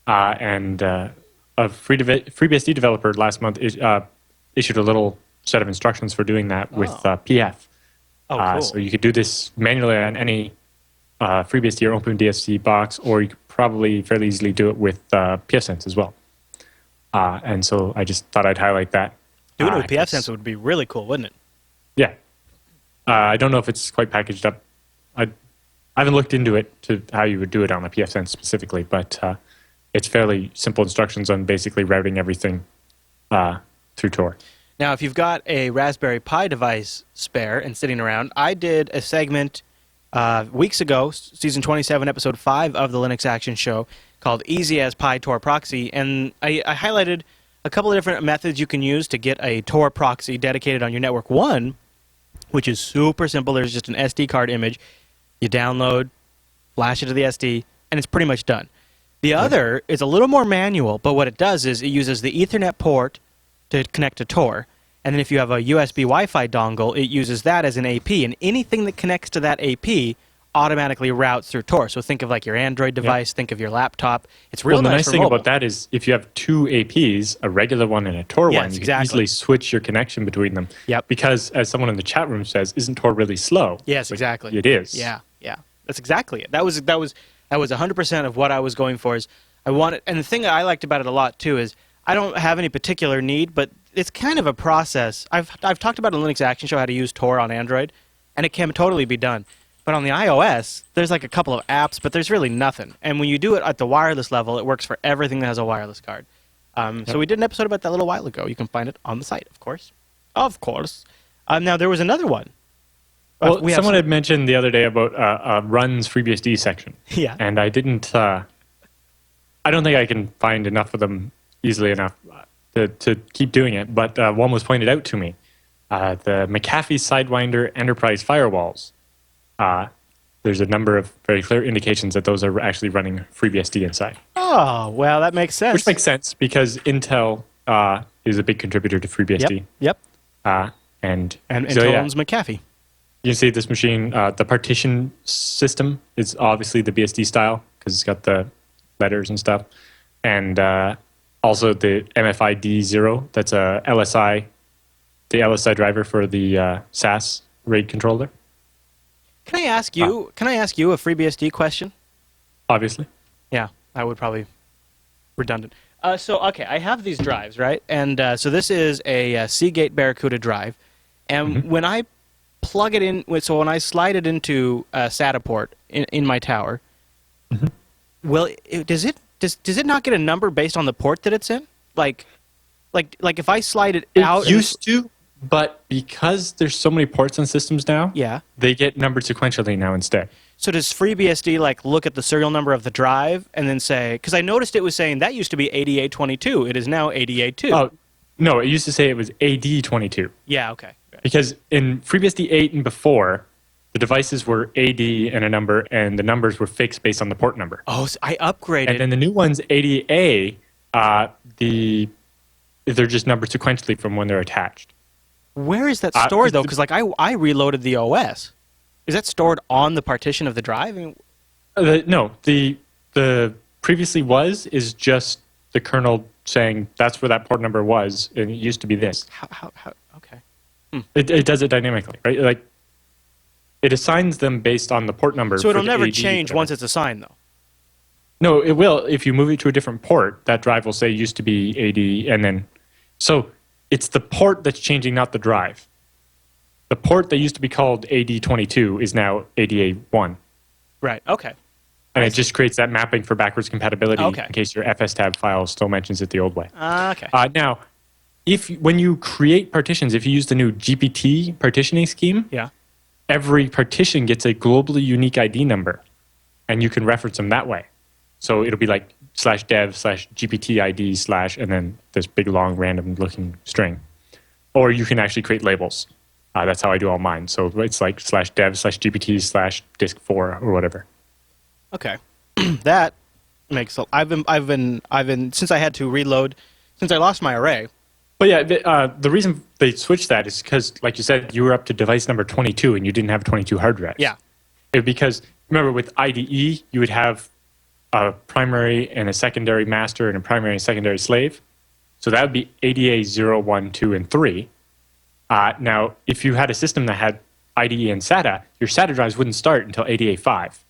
And a FreeBSD developer last month issued a little set of instructions for doing that with PF. Cool. So you could do this manually on any FreeBSD or OpenBSD box, or you could probably fairly easily do it with pfSense as well. And so I just thought I'd highlight that. Doing it with pfSense would be really cool, wouldn't it? Yeah. I don't know if it's quite packaged up. I haven't looked into it to how you would do it on a pfSense specifically, but it's fairly simple instructions on basically routing everything through Tor. Now, if you've got a Raspberry Pi device spare and sitting around, I did a segment weeks ago, season 27, episode 5 of the Linux Action Show, called Easy as Pie Tor Proxy, and I highlighted a couple of different methods you can use to get a Tor proxy dedicated on your network. One, which is super simple, there's just an SD card image. You download, flash it to the SD, and it's pretty much done. The other is a little more manual, but what it does is it uses the Ethernet port to connect to Tor, and then if you have a USB Wi-Fi dongle, it uses that as an AP, and anything that connects to that AP automatically routes through Tor. So think of like your Android device, think of your laptop. It's real nice. The nice thing mobile. about that is if you have two APs, a regular one and a Tor one, you can easily switch your connection between them. Yep. Because as someone in the chat room says, isn't Tor really slow? Yes, exactly. It is. Yeah. That's exactly it. That was 100% of what I was going for. Is I wanted, and the thing that I liked about it a lot too is I don't have any particular need, but it's kind of a process. I've talked about a Linux Action Show how to use Tor on Android, and it can totally be done. But on the iOS, there's like a couple of apps, but there's really nothing. And when you do it at the wireless level, it works for everything that has a wireless card. So we did an episode about that a little while ago. You can find it on the site, of course. Of course. Now, there was another one. Well, someone had mentioned the other day about Run's FreeBSD section. Yeah. And I didn't... I don't think I can find enough of them easily enough to keep doing it, but one was pointed out to me. The McAfee Sidewinder Enterprise Firewalls. There's a number of very clear indications that those are actually running FreeBSD inside. Oh, well, that makes sense. Which makes sense because Intel is a big contributor to FreeBSD. Yep. And so, Intel owns McAfee. You can see this machine, the partition system is obviously the BSD style because it's got the letters and stuff. And also the MFI D0, that's a LSI, the LSI driver for the SAS RAID controller. Can I ask you a FreeBSD question? Obviously. Yeah, I would probably redundant. Okay, I have these drives, right? And so this is a Seagate Barracuda drive. And when I plug it in, so when I slide it into SATA port in my tower, well, does it not get a number based on the port that it's in? Like if I slide it out... It used to. But because there's so many ports on systems now, they get numbered sequentially now instead. So does FreeBSD look at the serial number of the drive and then say, because I noticed it was saying that used to be 8822, it is now 88.2. Oh, no, it used to say it was AD22. Yeah, okay. Right. Because in FreeBSD 8 and before, the devices were AD and a number, and the numbers were fixed based on the port number. Oh, so I upgraded. And then the new ones, ADA, they're just numbered sequentially from when they're attached. Where is that stored, though? Because I reloaded the OS. Is that stored on the partition of the drive? No, the previously is just the kernel saying that's where that port number was, and it used to be this. How okay. It does it dynamically, right? Like, it assigns them based on the port number. So it'll never change once it's assigned, though? No, it will. If you move it to a different port, that drive will say used to be AD, and then... So... It's the port that's changing, not the drive. The port that used to be called AD22 is now ADA1. Right, okay. And it just creates that mapping for backwards compatibility in case your FSTab file still mentions it the old way. Okay. Now, when you create partitions, if you use the new GPT partitioning scheme, every partition gets a globally unique ID number, and you can reference them that way. So it'll be like /dev/GPT ID/ and then this big long random looking string. Or you can actually create labels. That's how I do all mine. So it's like /dev/GPT/disk4 or whatever. Okay. That makes I've been since I had to reload, since I lost my array. But yeah, the reason they switched that is because, like you said, you were up to device number 22 and you didn't have 22 hard drives. Yeah. Because remember with IDE, you would have a primary and a secondary master and a primary and secondary slave. So that would be ADA 0, 1, 2, and 3. Now, if you had a system that had IDE and SATA, your SATA drives wouldn't start until ADA 5.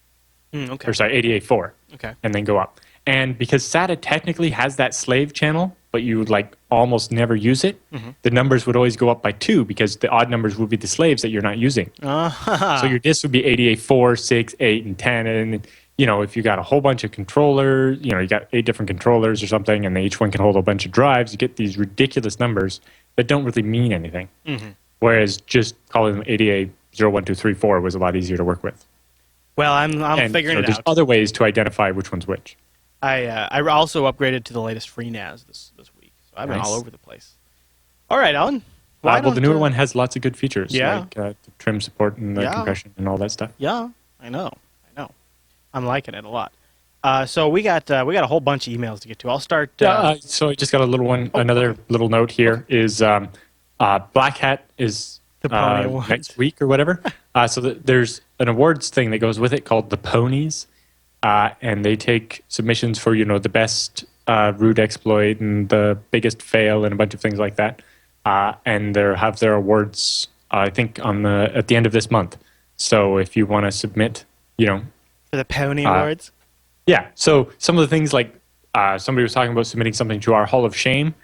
Okay. Or sorry, ADA 4. Okay. And then go up. And because SATA technically has that slave channel, but you would almost never use it, the numbers would always go up by 2 because the odd numbers would be the slaves that you're not using. So your disk would be ADA 4, 6, 8, and 10. And if you got a whole bunch of controllers, you got 8 different controllers or something, and each one can hold a bunch of drives, you get these ridiculous numbers that don't really mean anything. Whereas just calling them ADA 0, 1, 2, 3, 4 was a lot easier to work with. Well, I'm And figuring it there's out. other ways to identify which one's which. I also upgraded to the latest FreeNAS this week, so I've been all Nice. over the place. All right, Alan. Why Well, don't the newer one has lots of good features, Yeah. like the trim support and the Yeah. compression and all that stuff. Yeah, I know. I'm liking it a lot. So we got a whole bunch of emails to get to. I'll start. So I just got a little one. Another little note here is Black Hat is The Pony Awards. next week or whatever. There's an awards thing that goes with it called the Ponies, and they take submissions for the best root exploit and the biggest fail and a bunch of things like that. And they have their awards, I think, at the end of this month. So if you want to submit, For the Pony Awards. yeah. So some of the things like somebody was talking about submitting something to our Hall of Shame.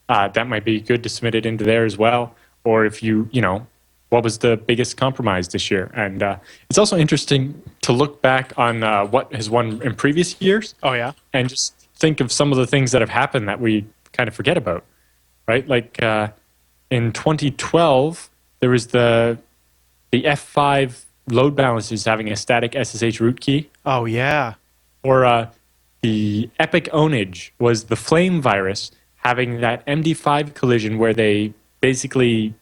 That might be good to submit it into there as well. Or if what was the biggest compromise this year? And it's also interesting to look back on what has won in previous years. Oh yeah. And just think of some of the things that have happened that we kind of forget about, right? Like in 2012, there was the F5 load balancers having a static SSH root key. Oh yeah. Or the Epic Ownage was the Flame virus having that MD5 collision where they basically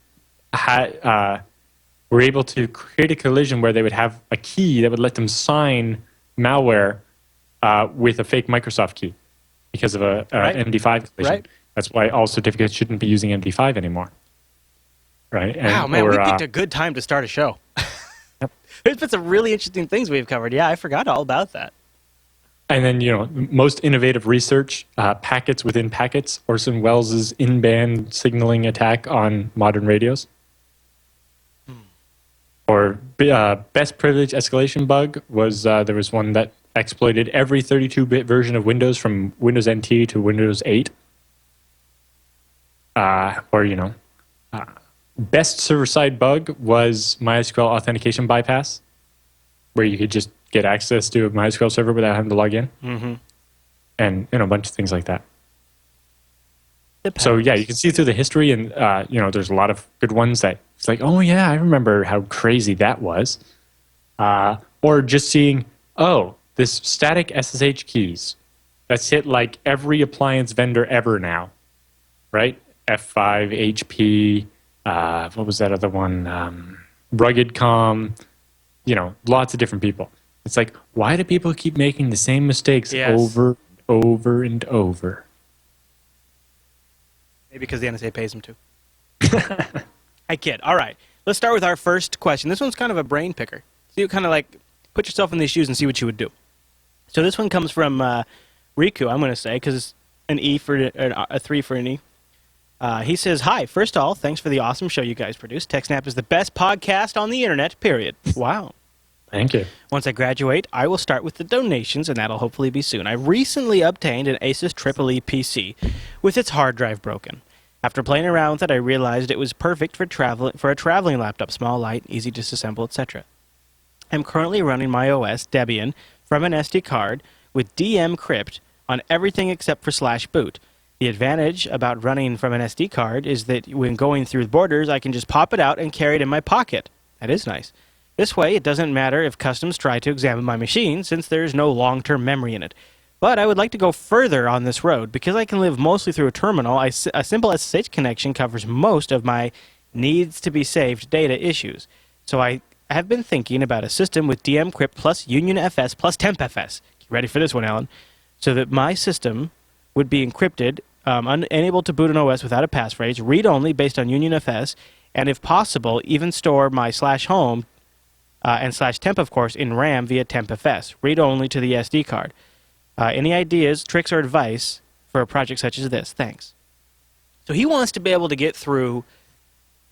were able to create a collision where they would have a key that would let them sign malware with a fake Microsoft key because of a MD5 collision. Right. That's why all certificates shouldn't be using MD5 anymore. Right? Wow, man, we picked a good time to start a show. Yep. There's been some really interesting things we've covered. Yeah, I forgot all about that. And then, most innovative research, packets within packets, Orson Welles' in-band signaling attack on modern radios. Or best privilege escalation bug was there was one that exploited every 32-bit version of Windows from Windows NT to Windows 8. Best server-side bug was MySQL authentication bypass, where you could just get access to a MySQL server without having to log in. Mm-hmm. And a bunch of things like that. So yeah, you can see through the history, and there's a lot of good ones that it's like, oh yeah, I remember how crazy that was. Or just seeing, this static SSH keys that's hit like every appliance vendor ever now, right? F5, HP, what was that other one? RuggedCom, lots of different people. It's like, why do people keep making the same mistakes over and over? Maybe because the NSA pays them to. I kid. All right. Let's start with our first question. This one's kind of a brain picker. So you kind of put yourself in these shoes and see what you would do. So this one comes from Riku, I'm going to say, because it's an E for a 3 for an E. He says, hi, first of all, thanks for the awesome show you guys produce. TechSNAP is the best podcast on the internet, period. Wow. Thank you. Once I graduate, I will start with the donations, and that'll hopefully be soon. I recently obtained an Asus EEE PC with its hard drive broken. After playing around with it, I realized it was perfect for a traveling laptop, small, light, easy to disassemble, etc. I'm currently running my OS, Debian, from an SD card with dmcrypt on everything except for /boot. The advantage about running from an SD card is that when going through borders, I can just pop it out and carry it in my pocket. That is nice. This way, it doesn't matter if customs try to examine my machine, since there is no long-term memory in it. But I would like to go further on this road. Because I can live mostly through a terminal, a simple SSH connection covers most of my needs-to-be-saved data issues. So I have been thinking about a system with dmcrypt plus UnionFS plus TempFS. Get ready for this one, Alan. So that my system would be encrypted, unable to boot an OS without a passphrase, read-only based on UnionFS, and if possible, even store my /home and /temp, of course, in RAM via TempFS, read-only to the SD card. Any ideas, tricks, or advice for a project such as this? Thanks. So he wants to be able to get through,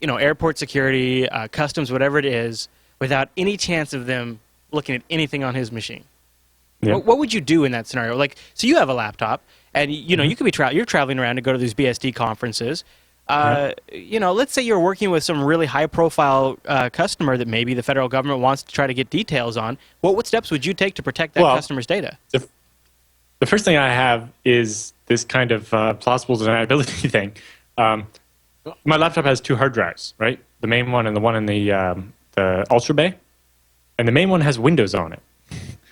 airport security, customs, whatever it is, without any chance of them looking at anything on his machine. Yep. What would you do in that scenario? So you have a laptop, and you could be you're traveling around to go to these BSD conferences. Let's say you're working with some really high-profile customer that maybe the federal government wants to try to get details on. What steps would you take to protect that customer's data? The first thing I have is this kind of plausible deniability thing. My laptop has 2 hard drives, right? The main one and the one in the Ultra Bay. And the main one has Windows on it.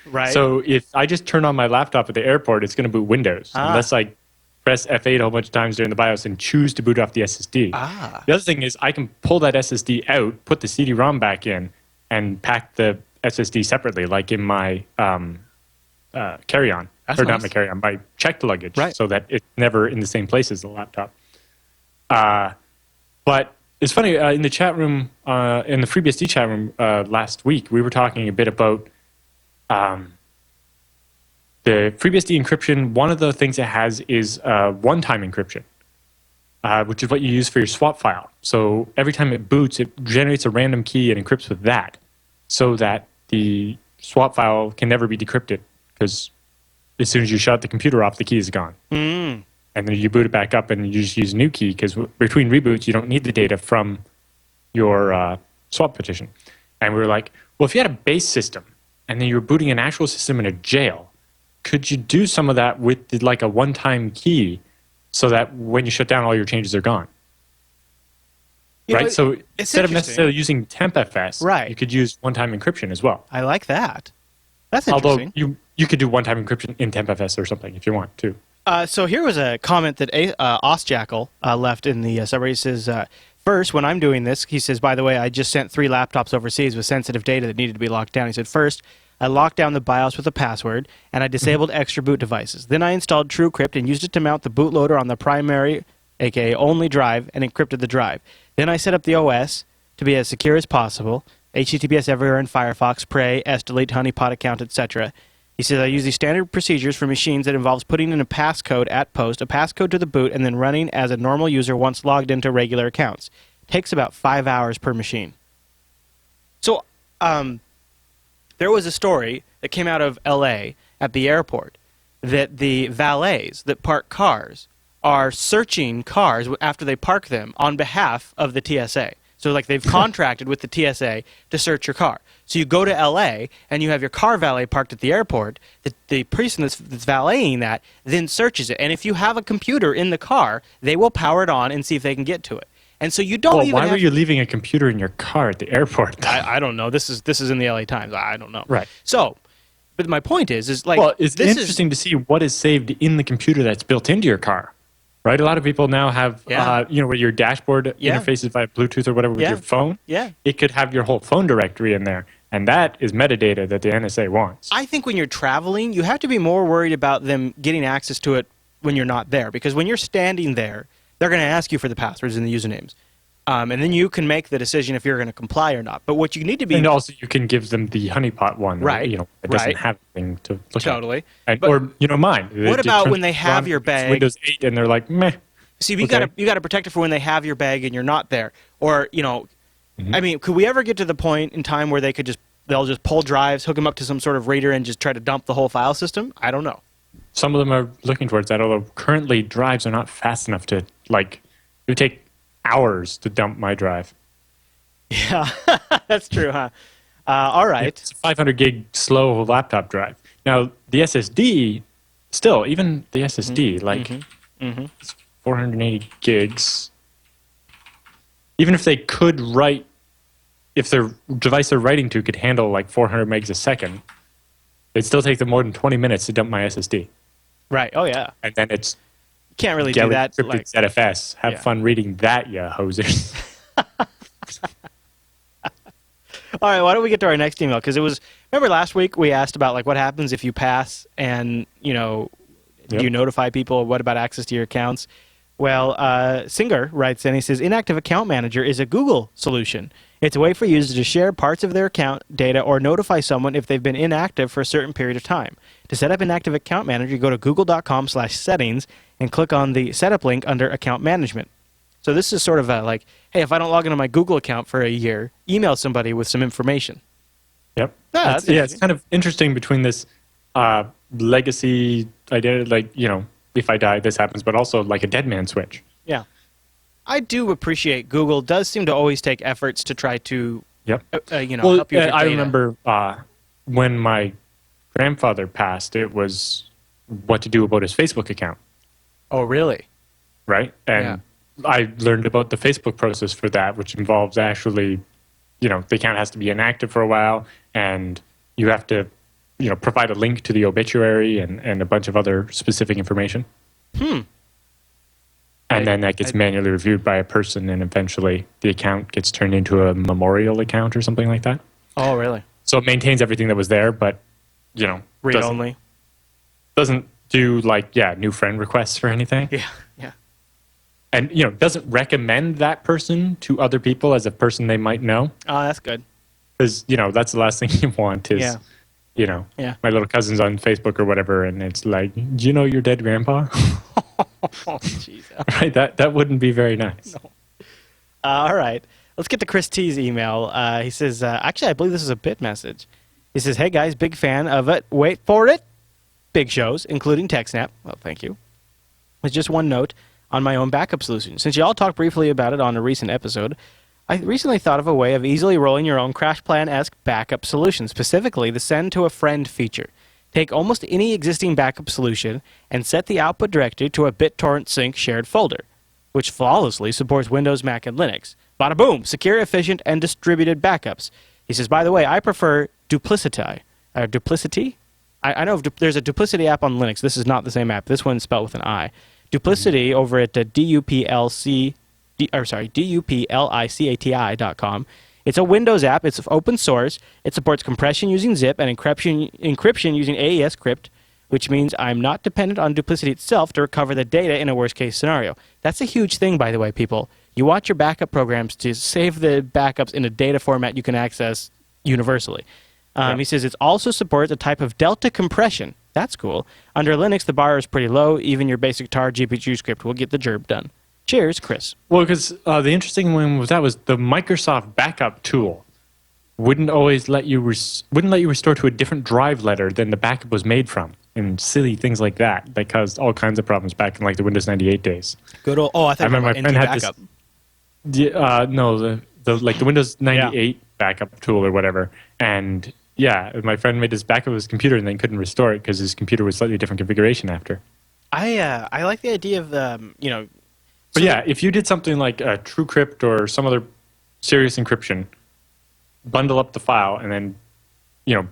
Right. So if I just turn on my laptop at the airport, it's going to boot Windows unless I press F8 a whole bunch of times during the BIOS and choose to boot off the SSD. The other thing is I can pull that SSD out, put the CD-ROM back in, and pack the SSD separately, like in my carry-on. That's Or nice. not my carry-on, my checked luggage, Right. so that it's never in the same place as the laptop. But it's funny, in the chat room, in the FreeBSD chat room last week, we were talking a bit about the FreeBSD encryption. One of the things it has is one-time encryption, which is what you use for your swap file. So every time it boots, it generates a random key and encrypts with that so that the swap file can never be decrypted, because as soon as you shut the computer off, the key is gone. And then you boot it back up and you just use a new key, because between reboots, you don't need the data from your swap partition. And we were like, well, if you had a base system and then you were booting an actual system in a jail, could you do some of that with like a one-time key so that when you shut down, all your changes are gone? Right? So instead of necessarily using TempFS, right, you could use one-time encryption as well. I like that. That's interesting. Although you could do one-time encryption in TempFS or something if you want to. So here was a comment that Ostjackal left in the subreddit. He says, first, when I'm doing this, he says, by the way, I just sent 3 laptops overseas with sensitive data that needed to be locked down. He said, first, I locked down the BIOS with a password, and I disabled extra boot devices. Then I installed TrueCrypt and used it to mount the bootloader on the primary, aka only drive, and encrypted the drive. Then I set up the OS to be as secure as possible, HTTPS everywhere in Firefox, Pray, delete, honeypot account, etc. He says, I use these standard procedures for machines that involves putting in a passcode at post, a passcode to the boot, and then running as a normal user once logged into regular accounts. Takes about 5 hours per machine. So, there was a story that came out of LA at the airport that the valets that park cars are searching cars after they park them on behalf of the TSA. So like they've contracted with the TSA to search your car. So you go to LA and you have your car valet parked at the airport. The person that's valeting that then searches it. And if you have a computer in the car, they will power it on and see if they can get to it. And so you don't even why were you leaving a computer in your car at the airport? I don't know. This is in the LA Times. I don't know. Right. So, but my point is like, well, it's interesting to see what is saved in the computer that's built into your car. Right, a lot of people now have, where your dashboard interfaces via Bluetooth or whatever with your phone. Yeah, it could have your whole phone directory in there, and that is metadata that the NSA wants. I think when you're traveling, you have to be more worried about them getting access to it when you're not there, because when you're standing there, they're going to ask you for the passwords and the usernames, and then you can make the decision if you're going to comply or not. But what you need to be, and also you can give them the honeypot one, right? It doesn't have anything to look totally. at. Or mine. What about when they have your bag? Windows 8, and they're like, meh. See, you got to protect it for when they have your bag and you're not there, or I mean, could we ever get to the point in time where they'll just pull drives, hook them up to some sort of reader, and just try to dump the whole file system? I don't know. Some of them are looking towards that, although currently drives are not fast enough to, it would take hours to dump my drive. Yeah, that's true, huh? All right. It's a 500 gig slow laptop drive. Now, the SSD, still, even the SSD, it's 480 gigs. Even if they could write, if their device they're writing to could handle like 400 megs a second, it'd still take them more than 20 minutes to dump my SSD. Right. Oh, yeah. And then it's you can't really do that. Like, ZFS. Have fun reading that, you hosers. All right, why don't we get to our next email? Because remember last week we asked about like what happens if you pass and, do you notify people? What about access to your accounts? Well, Singer writes in, he says, Inactive Account Manager is a Google solution. It's a way for users to share parts of their account data or notify someone if they've been inactive for a certain period of time. To set up Inactive Account Manager, go to google.com/settings and click on the setup link under Account Management. So this is sort of like, hey, if I don't log into my Google account for a year, email somebody with some information. Yep. It's kind of interesting between this legacy identity, if I die, this happens, but also like a dead man switch. Yeah. I do appreciate Google does seem to always take efforts to try to, help you with your data. I remember when my grandfather passed, it was what to do about his Facebook account. Oh, really? Right? And I learned about the Facebook process for that, which involves actually, the account has to be inactive for a while, and you have to provide a link to the obituary and a bunch of other specific information. And then that gets manually reviewed by a person, and eventually the account gets turned into a memorial account or something like that. Oh, really? So it maintains everything that was there, but Read only. Doesn't do new friend requests or anything. Yeah, yeah. And doesn't recommend that person to other people as a person they might know. Oh, that's good. Because that's the last thing you want is my little cousin's on Facebook or whatever, and it's like, do you know your dead grandpa? Oh, jeez. Right, that wouldn't be very nice. No. All right. Let's get to Chris T's email. He says, actually, I believe this is a bit message. He says, hey, guys, big fan of it. Wait for it. Big shows, including TechSNAP. Well, thank you. With just one note on my own backup solution. Since you all talked briefly about it on a recent episode, I recently thought of a way of easily rolling your own crash plan-esque backup solution, specifically the send to a friend feature. Take almost any existing backup solution and set the output directory to a BitTorrent sync shared folder, which flawlessly supports Windows, Mac, and Linux. Bada boom! Secure, efficient, and distributed backups. He says, by the way, I prefer Duplicity. Duplicity? I know there's a Duplicity app on Linux. This is not the same app. This one's spelled with an I. Duplicity over at duplicati.com. It's a Windows app. It's open source. It supports compression using zip and encryption using AES crypt, which means I'm not dependent on Duplicity itself to recover the data in a worst-case scenario. That's a huge thing, by the way, people. You want your backup programs to save the backups in a data format you can access universally. He says it also supports a type of delta compression. That's cool. Under Linux, the bar is pretty low. Even your basic tar GPG script will get the job done. Cheers, Chris. Well, because the interesting one with that was the Microsoft backup tool wouldn't always let you restore to a different drive letter than the backup was made from, and silly things like that that caused all kinds of problems back in the Windows 98 days. Good old. Oh, I thought remember my friend had backup. No, the Windows 98 backup tool or whatever, and my friend made his backup of his computer and then couldn't restore it because his computer was slightly different configuration after. I like the idea of But if you did something like TrueCrypt or some other serious encryption, bundle up the file and then,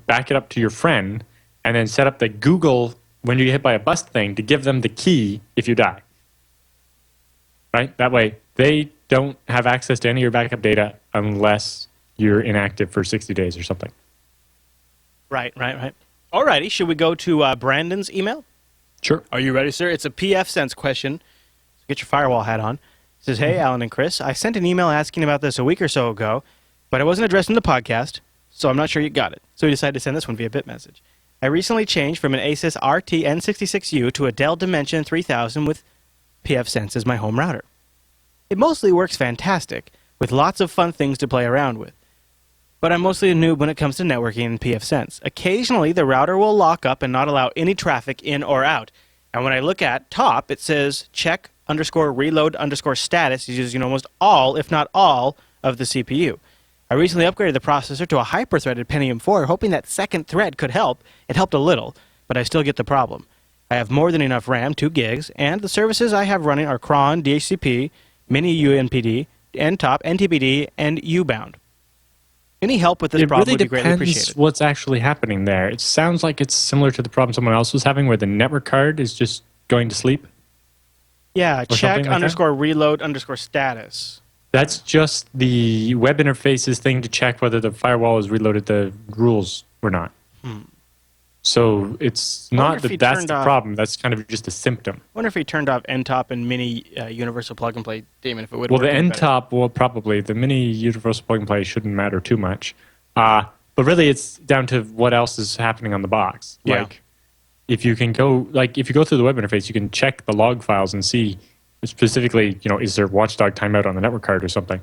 back it up to your friend and then set up the Google when you get hit by a bust thing to give them the key if you die. Right? That way they don't have access to any of your backup data unless you're inactive for 60 days or something. Right. Alrighty, should we go to Brandon's email? Sure. Are you ready, sir? It's a PF Sense question. So get your firewall hat on. It says, hey, Alan and Chris, I sent an email asking about this a week or so ago, but it wasn't addressed in the podcast, so I'm not sure you got it. So we decided to send this one via BitMessage. I recently changed from an Asus RT N66U to a Dell Dimension 3000 with PF Sense as my home router. It mostly works fantastic, with lots of fun things to play around with. But I'm mostly a noob when it comes to networking in PF Sense. Occasionally, the router will lock up and not allow any traffic in or out. And when I look at top, it says check_reload_status is using almost all, if not all, of the CPU. I recently upgraded the processor to a hyper-threaded Pentium 4, hoping that second thread could help. It helped a little, but I still get the problem. I have more than enough RAM, 2 gigs, and the services I have running are cron, DHCP, Mini UNPD, NTOP, NTPD, and U-Bound. Any help with this problem would be greatly appreciated. It really depends what's actually happening there. It sounds like it's similar to the problem someone else was having where the network card is just going to sleep. Yeah, check_reload_status. That's just the web interface's thing to check whether the firewall has reloaded the rules or not. So it's not that that's the problem. That's kind of just a symptom. I wonder if he turned off NTOP and Mini Universal Plug and Play, Damon, if it would work. Well, the NTOP, probably. The Mini Universal Plug and Play shouldn't matter too much. But really, it's down to what else is happening on the box. Yeah. If you can go, if you go through the web interface, you can check the log files and see specifically, is there watchdog timeout on the network card or something.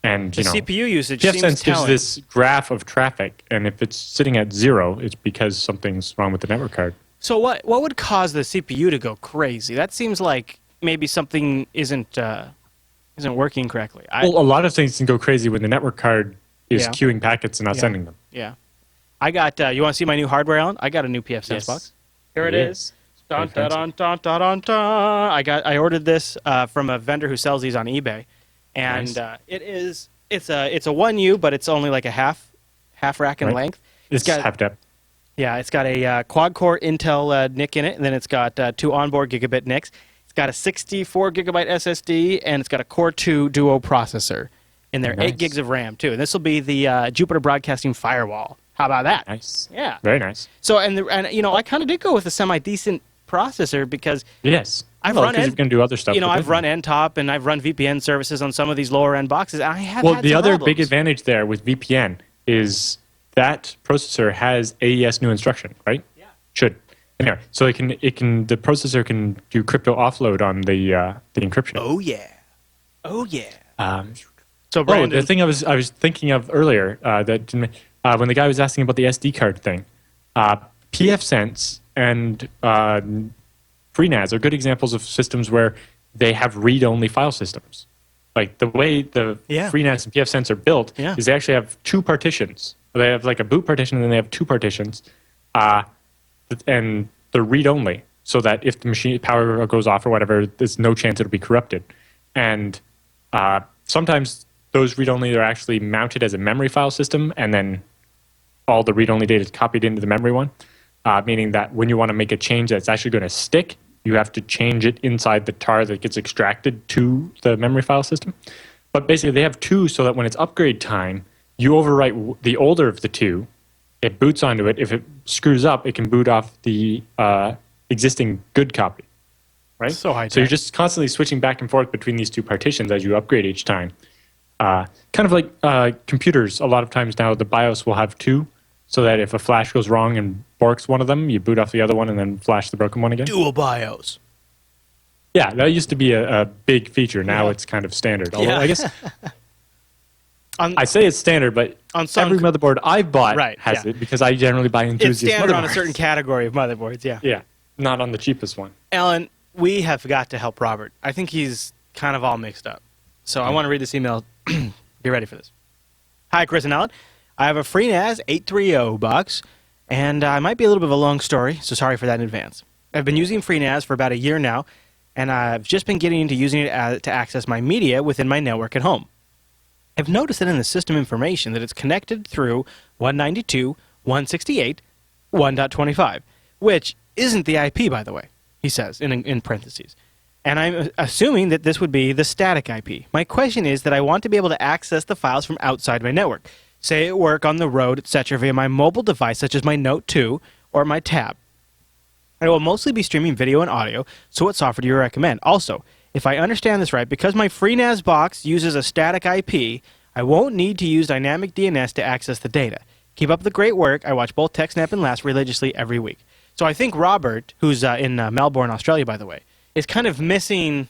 And the CPU usage PF seems Sense gives telling. this graph of traffic, and if it's sitting at 0, it's because something's wrong with the network card. So what would cause the CPU to go crazy? That seems like maybe something isn't working correctly. A lot of things can go crazy when the network card is queuing packets and not sending them. Yeah. I got. You want to see my new hardware, Alan? I got a new PF Sense box. Here it is. Dun, dun, dun, dun, dun, dun, dun. I ordered this from a vendor who sells these on eBay. And nice. it's a 1U, but it's only like a half rack in length. It's got half depth. Yeah, it's got a quad-core Intel NIC in it, and then it's got 2 onboard gigabit NICs. It's got a 64 gigabyte SSD, and it's got a Core 2 Duo processor in there. Nice. 8 gigs of RAM too, and this will be the Jupiter Broadcasting firewall. How about that? Nice. Yeah. Very nice. So and I kind of did go with a semi-decent processor because Yes. I've well, run because you can do other stuff. I've run NTOP and I've run VPN services on some of these lower end boxes, and I have Well, had the some other problems. big advantage there with VPN is that processor has AES new instruction, right? Yeah. Should. Anyway, so the processor can do crypto offload on the encryption. Oh yeah. Oh yeah. So Brandon, the thing I was thinking of earlier when the guy was asking about the SD card thing, pfSense and FreeNAS are good examples of systems where they have read-only file systems. Like the way the FreeNAS and pfSense are built is they actually have 2 partitions. They have like a boot partition and then they have 2 partitions, and they're read-only, so that if the machine power goes off or whatever, there's no chance it'll be corrupted. And sometimes those read-only are actually mounted as a memory file system, and then all the read-only data is copied into the memory one, meaning that when you want to make a change that's actually going to stick, you have to change it inside the tar that gets extracted to the memory file system. But basically, they have 2 so that when it's upgrade time, you overwrite the older of the 2, it boots onto it. If it screws up, it can boot off the existing good copy, right? So high-tech. So you're just constantly switching back and forth between these 2 partitions as you upgrade each time. Kind of like computers. A lot of times now, the BIOS will have 2, so that if a flash goes wrong and borks one of them, you boot off the other one and then flash the broken one again. Dual BIOS. Yeah, that used to be a big feature. Now it's kind of standard. Although I guess I say it's standard, but every motherboard I've bought has it because I generally buy enthusiast It's standard motherboards. on a certain category of motherboards, yeah. Yeah, not on the cheapest one. Alan, we have got to help Robert. I think he's kind of all mixed up. So I want to read this email. Be ready for this. Hi, Chris and Alan. I have a FreeNAS 830 box, and it might be a little bit of a long story, so sorry for that in advance. I've been using FreeNAS for about a year now, and I've just been getting into using it to access my media within my network at home. I've noticed that in the system information that it's connected through 192.168.1.25, which isn't the IP, by the way, he says in parentheses. And I'm assuming that this would be the static IP. My question is that I want to be able to access the files from outside my network, say at work, on the road, etc., via my mobile device, such as my Note 2 or my Tab. I will mostly be streaming video and audio, so what software do you recommend? Also, if I understand this right, because my FreeNAS box uses a static IP, I won't need to use dynamic DNS to access the data. Keep up the great work. I watch both TechSNAP and Last religiously every week. So I think Robert, who's in Melbourne, Australia, by the way, is kind of missing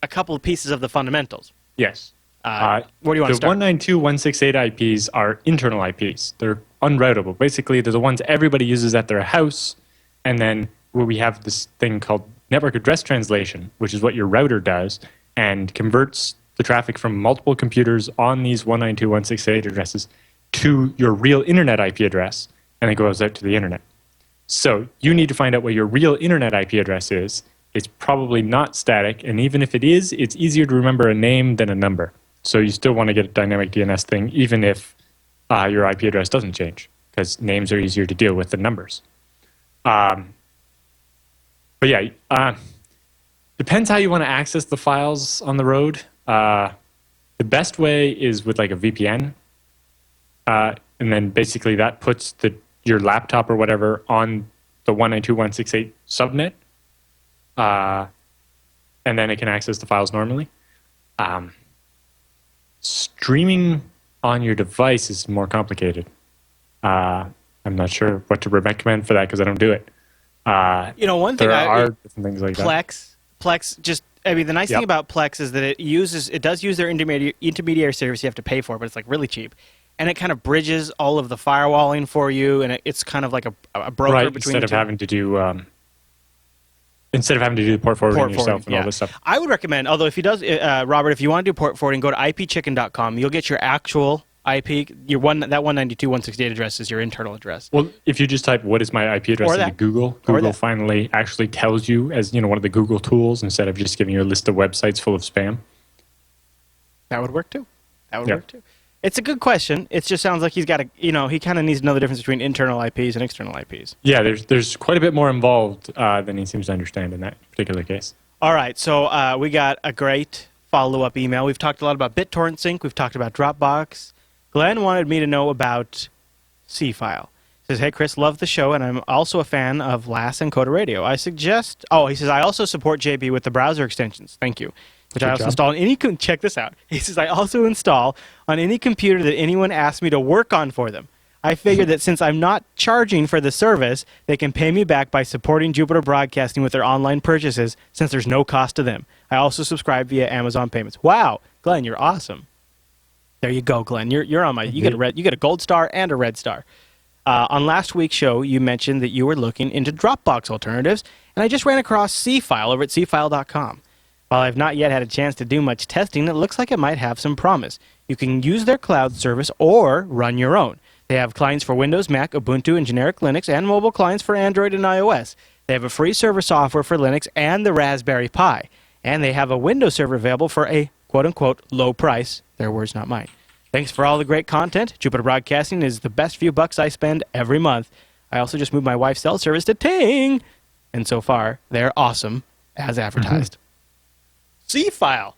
a couple of pieces of the fundamentals. Yes. Where do you want to start? The 192.168 IPs are internal IPs. They're unroutable. Basically, they're the ones everybody uses at their house, and then we have this thing called network address translation, which is what your router does, and converts the traffic from multiple computers on these 192.168 addresses to your real internet IP address, and it goes out to the internet. So you need to find out what your real internet IP address is. It's probably not static, and even if it is, it's easier to remember a name than a number. So you still want to get a dynamic DNS thing, even if your IP address doesn't change, because names are easier to deal with than numbers. But yeah, depends how you want to access the files on the road. The best way is with like a VPN, and then basically that puts your laptop or whatever on the 192.168 subnet, and then it can access the files normally. Streaming on your device is more complicated. I'm not sure what to recommend for that because I don't do it. One thing there are different things like Plex just, I mean, the nice thing about Plex is that it does use their intermediary service you have to pay for, but it's like really cheap. And it kind of bridges all of the firewalling for you, and it's kind of like a broker between instead of having to do the port forwarding yourself and all this stuff. I would recommend, although if he does, Robert, if you want to do port forwarding, go to ipchicken.com. You'll get your actual IP. That 192.168 address is your internal address. Well, if you just type "what is my IP address" into Google finally actually tells you as one of the Google tools instead of just giving you a list of websites full of spam. That would work too. It's a good question. It just sounds like he's got he kind of needs to know the difference between internal IPs and external IPs. Yeah, there's quite a bit more involved than he seems to understand in that particular case. All right, so we got a great follow-up email. We've talked a lot about BitTorrent Sync. We've talked about Dropbox. Glenn wanted me to know about C-File. He says, hey, Chris, love the show, and I'm also a fan of LAS and Coda Radio. He says, I also support JB with the browser extensions. Thank you. Which I also install on any... Check this out. He says, I also install on any computer that anyone asks me to work on for them. I figured that since I'm not charging for the service, they can pay me back by supporting Jupiter Broadcasting with their online purchases since there's no cost to them. I also subscribe via Amazon payments. Wow, Glenn, you're awesome. There you go, Glenn. You're on my... You get a gold star and a red star. On last week's show, you mentioned that you were looking into Dropbox alternatives, and I just ran across C-File over at cfile.com. While I've not yet had a chance to do much testing, it looks like it might have some promise. You can use their cloud service or run your own. They have clients for Windows, Mac, Ubuntu, and generic Linux, and mobile clients for Android and iOS. They have a free server software for Linux and the Raspberry Pi. And they have a Windows server available for a quote-unquote low price. Their words, not mine. Thanks for all the great content. Jupiter Broadcasting is the best few bucks I spend every month. I also just moved my wife's cell service to Ting. And so far, they're awesome, as advertised. C-File.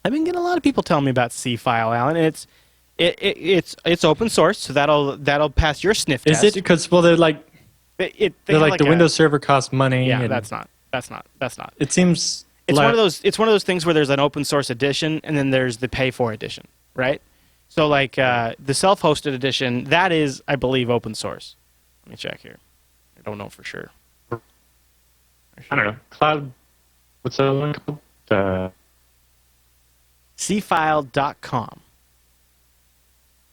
I've been getting a lot of people telling me about C-File, Alan, and it's open source, so that'll pass your sniff test. Is it? Because they're like the Windows server costs money. Yeah, that's not. It seems it's one of those things where there's an open source edition and then there's the pay for edition, right? So the self-hosted edition, that is, I believe, open source. Let me check here. I don't know for sure. I don't know. Cloud. What's the link called? cfile.com.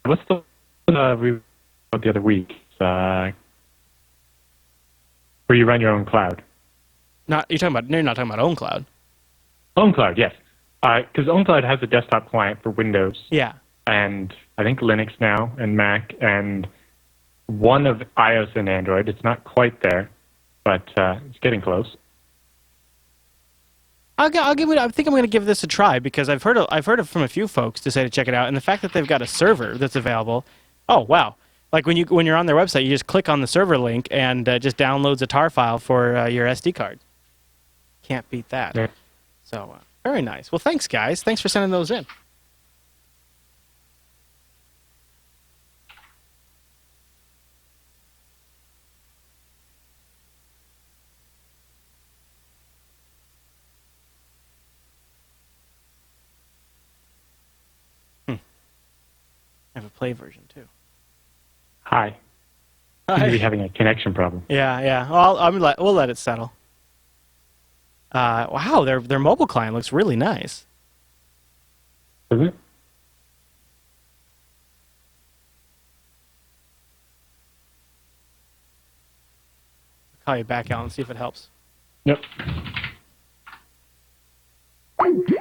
What's the we wrote the other week? Where you run your own cloud. You're not talking about OwnCloud. OwnCloud, yes. Because OwnCloud has a desktop client for Windows. Yeah. And I think Linux now and Mac and one of iOS and Android. It's not quite there, but it's getting close. I think I'm going to give this a try because I've heard from a few folks to say to check it out, and the fact that they've got a server that's available. Oh wow! Like when you're on their website, you just click on the server link and just downloads a tar file for your SD card. Can't beat that. Yeah. So very nice. Well, thanks guys. Thanks for sending those in. I have a play version too. Hi. You seem to be having a connection problem. Yeah. Well, we'll let it settle. Wow, their mobile client looks really nice. Is it? I'll call you back, Alan, and see if it helps. Yep. Goodbye,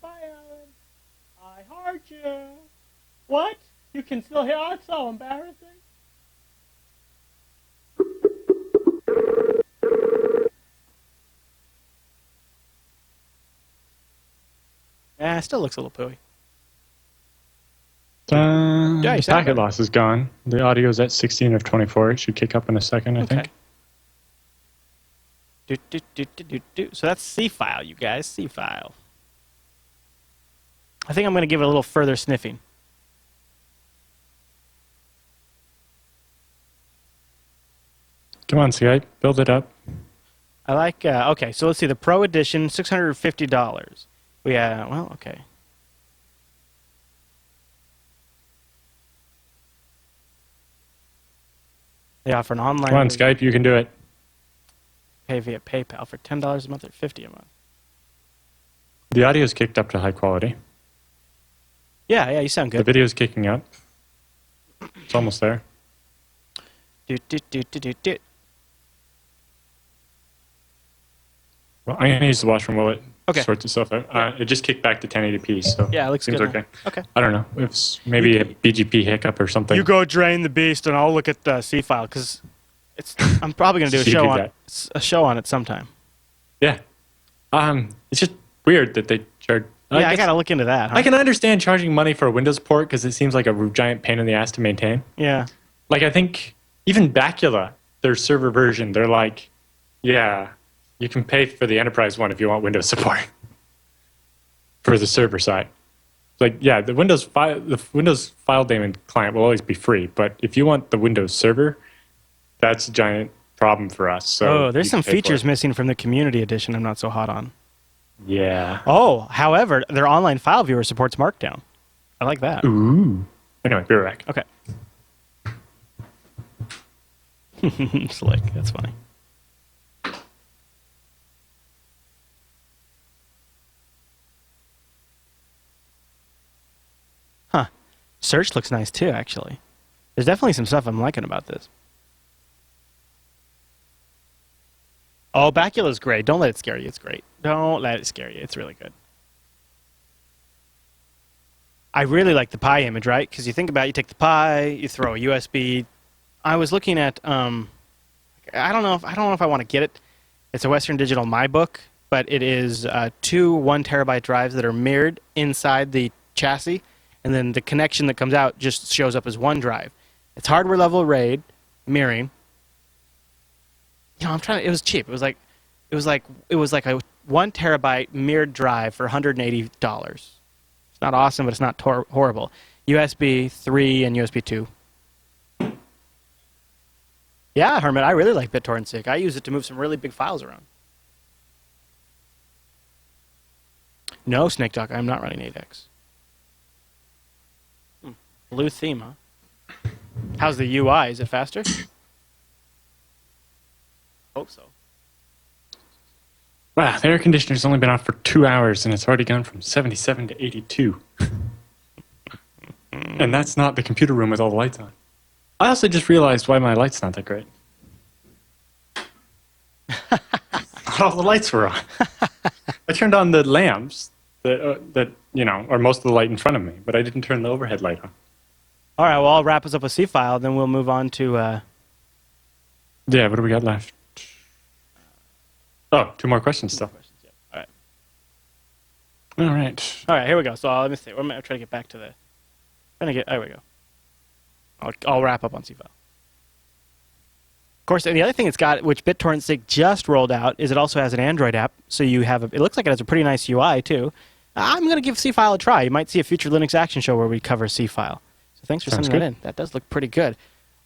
Alan. I heard you. What? You can still hear? Oh, it's so embarrassing. Yeah, it still looks a little pooey. Packet loss is gone. The audio is at 16 of 24. It should kick up in a second, I think. So that's C-File, you guys. C-File. I think I'm going to give it a little further sniffing. Come on, Skype. Build it up. I like... okay, so let's see. The Pro Edition, $650. Okay. They offer an online... Come on, Skype. You can do it. Pay via PayPal for $10 a month or $50 a month. The audio's kicked up to high quality. Yeah, you sound good. The video's kicking up. It's almost there. Well, I'm going to use the washroom while it sorts itself out. It just kicked back to 1080p, so yeah, it looks seems good. Okay. Okay. I don't know. It's maybe a BGP hiccup or something. You go drain the beast, and I'll look at the C-File because I'm probably going to do a show on it sometime. Yeah. It's just weird that they charge Yeah, I got to look into that. Huh? I can understand charging money for a Windows port because it seems like a giant pain in the ass to maintain. Yeah. Like, I think even Bacula, their server version, they're like, yeah, you can pay for the enterprise one if you want Windows support for the server side. Like, yeah, the Windows file daemon client will always be free, but if you want the Windows server, that's a giant problem for us. So there's some features missing from the Community Edition I'm not so hot on. Yeah. Oh, however, their online file viewer supports Markdown. I like that. Ooh. Anyway, be right back. Okay. Slick. That's funny. Huh. Search looks nice too, actually. There's definitely some stuff I'm liking about this. Oh, Bacula's great. Don't let it scare you. It's great. Don't let it scare you. It's really good. I really like the Pi image, right? Because you think about it, you take the Pi, you throw a USB. I was looking at, I don't know if I want to get it. It's a Western Digital MyBook, but it is 2 1 terabyte drives that are mirrored inside the chassis, and then the connection that comes out just shows up as one drive. It's hardware level RAID mirroring. You know, it was cheap. It was like a 1 terabyte mirrored drive for $180. It's not awesome, but it's not horrible. USB 3 and USB 2. Yeah, Hermit, I really like BitTorrent SIG. I use it to move some really big files around. No, Snake Duck, I'm not running 8X. Blue theme, huh? How's the UI? Is it faster? Hope so. Wow, the air conditioner's only been on for 2 hours, and it's already gone from 77 to 82. And that's not the computer room with all the lights on. I also just realized why my light's not that great. Not all the lights were on. I turned on the lamps that are most of the light in front of me, but I didn't turn the overhead light on. All right, well, I'll wrap us up with C-File, then we'll move on to... Yeah, what do we got left? Oh, 2 more questions still. All right. All right. All right, here we go. So let me see. I'm trying to get back to the... There we go. I'll wrap up on C-File. Of course, and the other thing it's got, which BitTorrent SIG just rolled out, is it also has an Android app. So you have it looks like it has a pretty nice UI, too. I'm going to give C-File a try. You might see a future Linux action show where we cover C-File. So thanks for sending that in. That does look pretty good.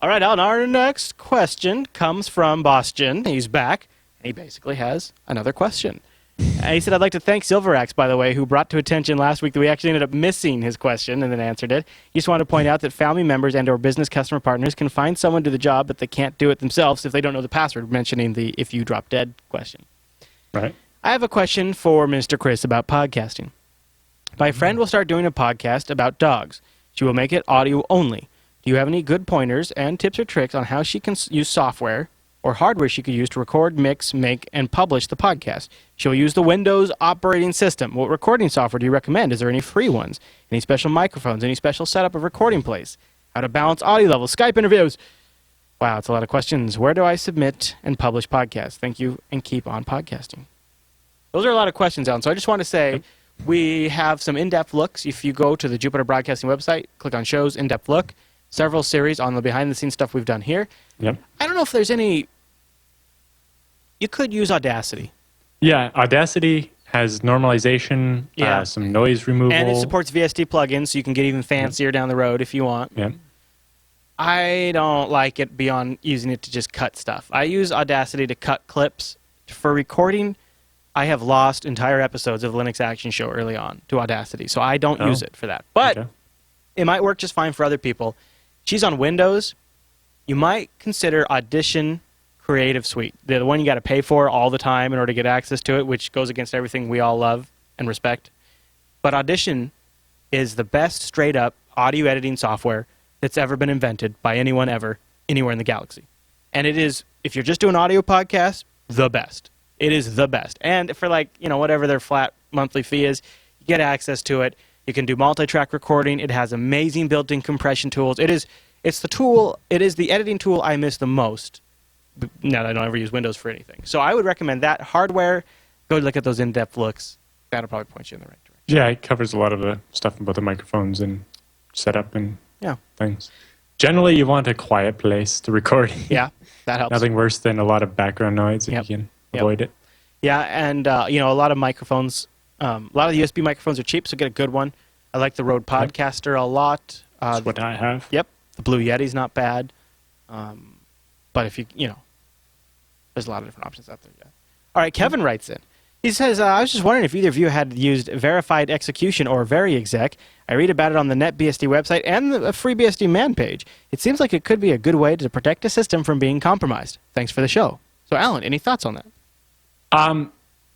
All right, Alan, our next question comes from Boston. He's back. He basically has another question. He said, I'd like to thank Silverax, by the way, who brought to attention last week that we actually ended up missing his question and then answered it. He just wanted to point out that family members and or business customer partners can find someone to do the job, but they can't do it themselves if they don't know the password, mentioning the if you drop dead question. Right. I have a question for Mr. Chris about podcasting. My friend will start doing a podcast about dogs. She will make it audio only. Do you have any good pointers and tips or tricks on how she can use software or hardware she could use to record, mix, make, and publish the podcast? She'll use the Windows operating system. What recording software do you recommend? Is there any free ones? Any special microphones? Any special setup of recording place? How to balance audio levels? Skype interviews? Wow, it's a lot of questions. Where do I submit and publish podcasts? Thank you, and keep on podcasting. Those are a lot of questions, Alan. So I just want to say we have some in-depth looks. If you go to the Jupiter Broadcasting website, click on shows, in-depth look, several series on the behind-the-scenes stuff we've done here. Yep. I don't know if there's any... You could use Audacity. Yeah, Audacity has normalization, some noise removal. And it supports VST plugins, so you can get even fancier down the road if you want. Yeah. I don't like it beyond using it to just cut stuff. I use Audacity to cut clips. For recording, I have lost entire episodes of Linux Action Show early on to Audacity, so I don't use it for that. But it might work just fine for other people. She's on Windows. You might consider Audition Creative Suite, the one you got to pay for all the time in order to get access to it, which goes against everything we all love and respect. But Audition is the best straight-up audio editing software that's ever been invented by anyone ever, anywhere in the galaxy. And it is, if you're just doing audio podcasts, the best. It is the best. And for whatever their flat monthly fee is, you get access to it. You can do multi-track recording. It has amazing built-in compression tools. It is the editing tool I miss the most. Now that I don't ever use Windows for anything. So I would recommend that. Hardware, go look at those in-depth looks. That'll probably point you in the right direction. Yeah, it covers a lot of the stuff about the microphones and setup and Yeah. things. Generally, you want a quiet place to record. Yeah, that helps. Nothing worse than a lot of background noise if Yep. you can Yep. avoid it. Yeah, and a lot of microphones, a lot of the USB microphones are cheap, so get a good one. I like the Rode Podcaster a lot. That's what I have. Yep, the Blue Yeti's not bad. But if there's a lot of different options out there. Yeah. All right, Kevin writes in. He says, I was just wondering if either of you had used verified execution or VeriExec. I read about it on the NetBSD website and the FreeBSD man page. It seems like it could be a good way to protect a system from being compromised. Thanks for the show. So, Alan, any thoughts on that?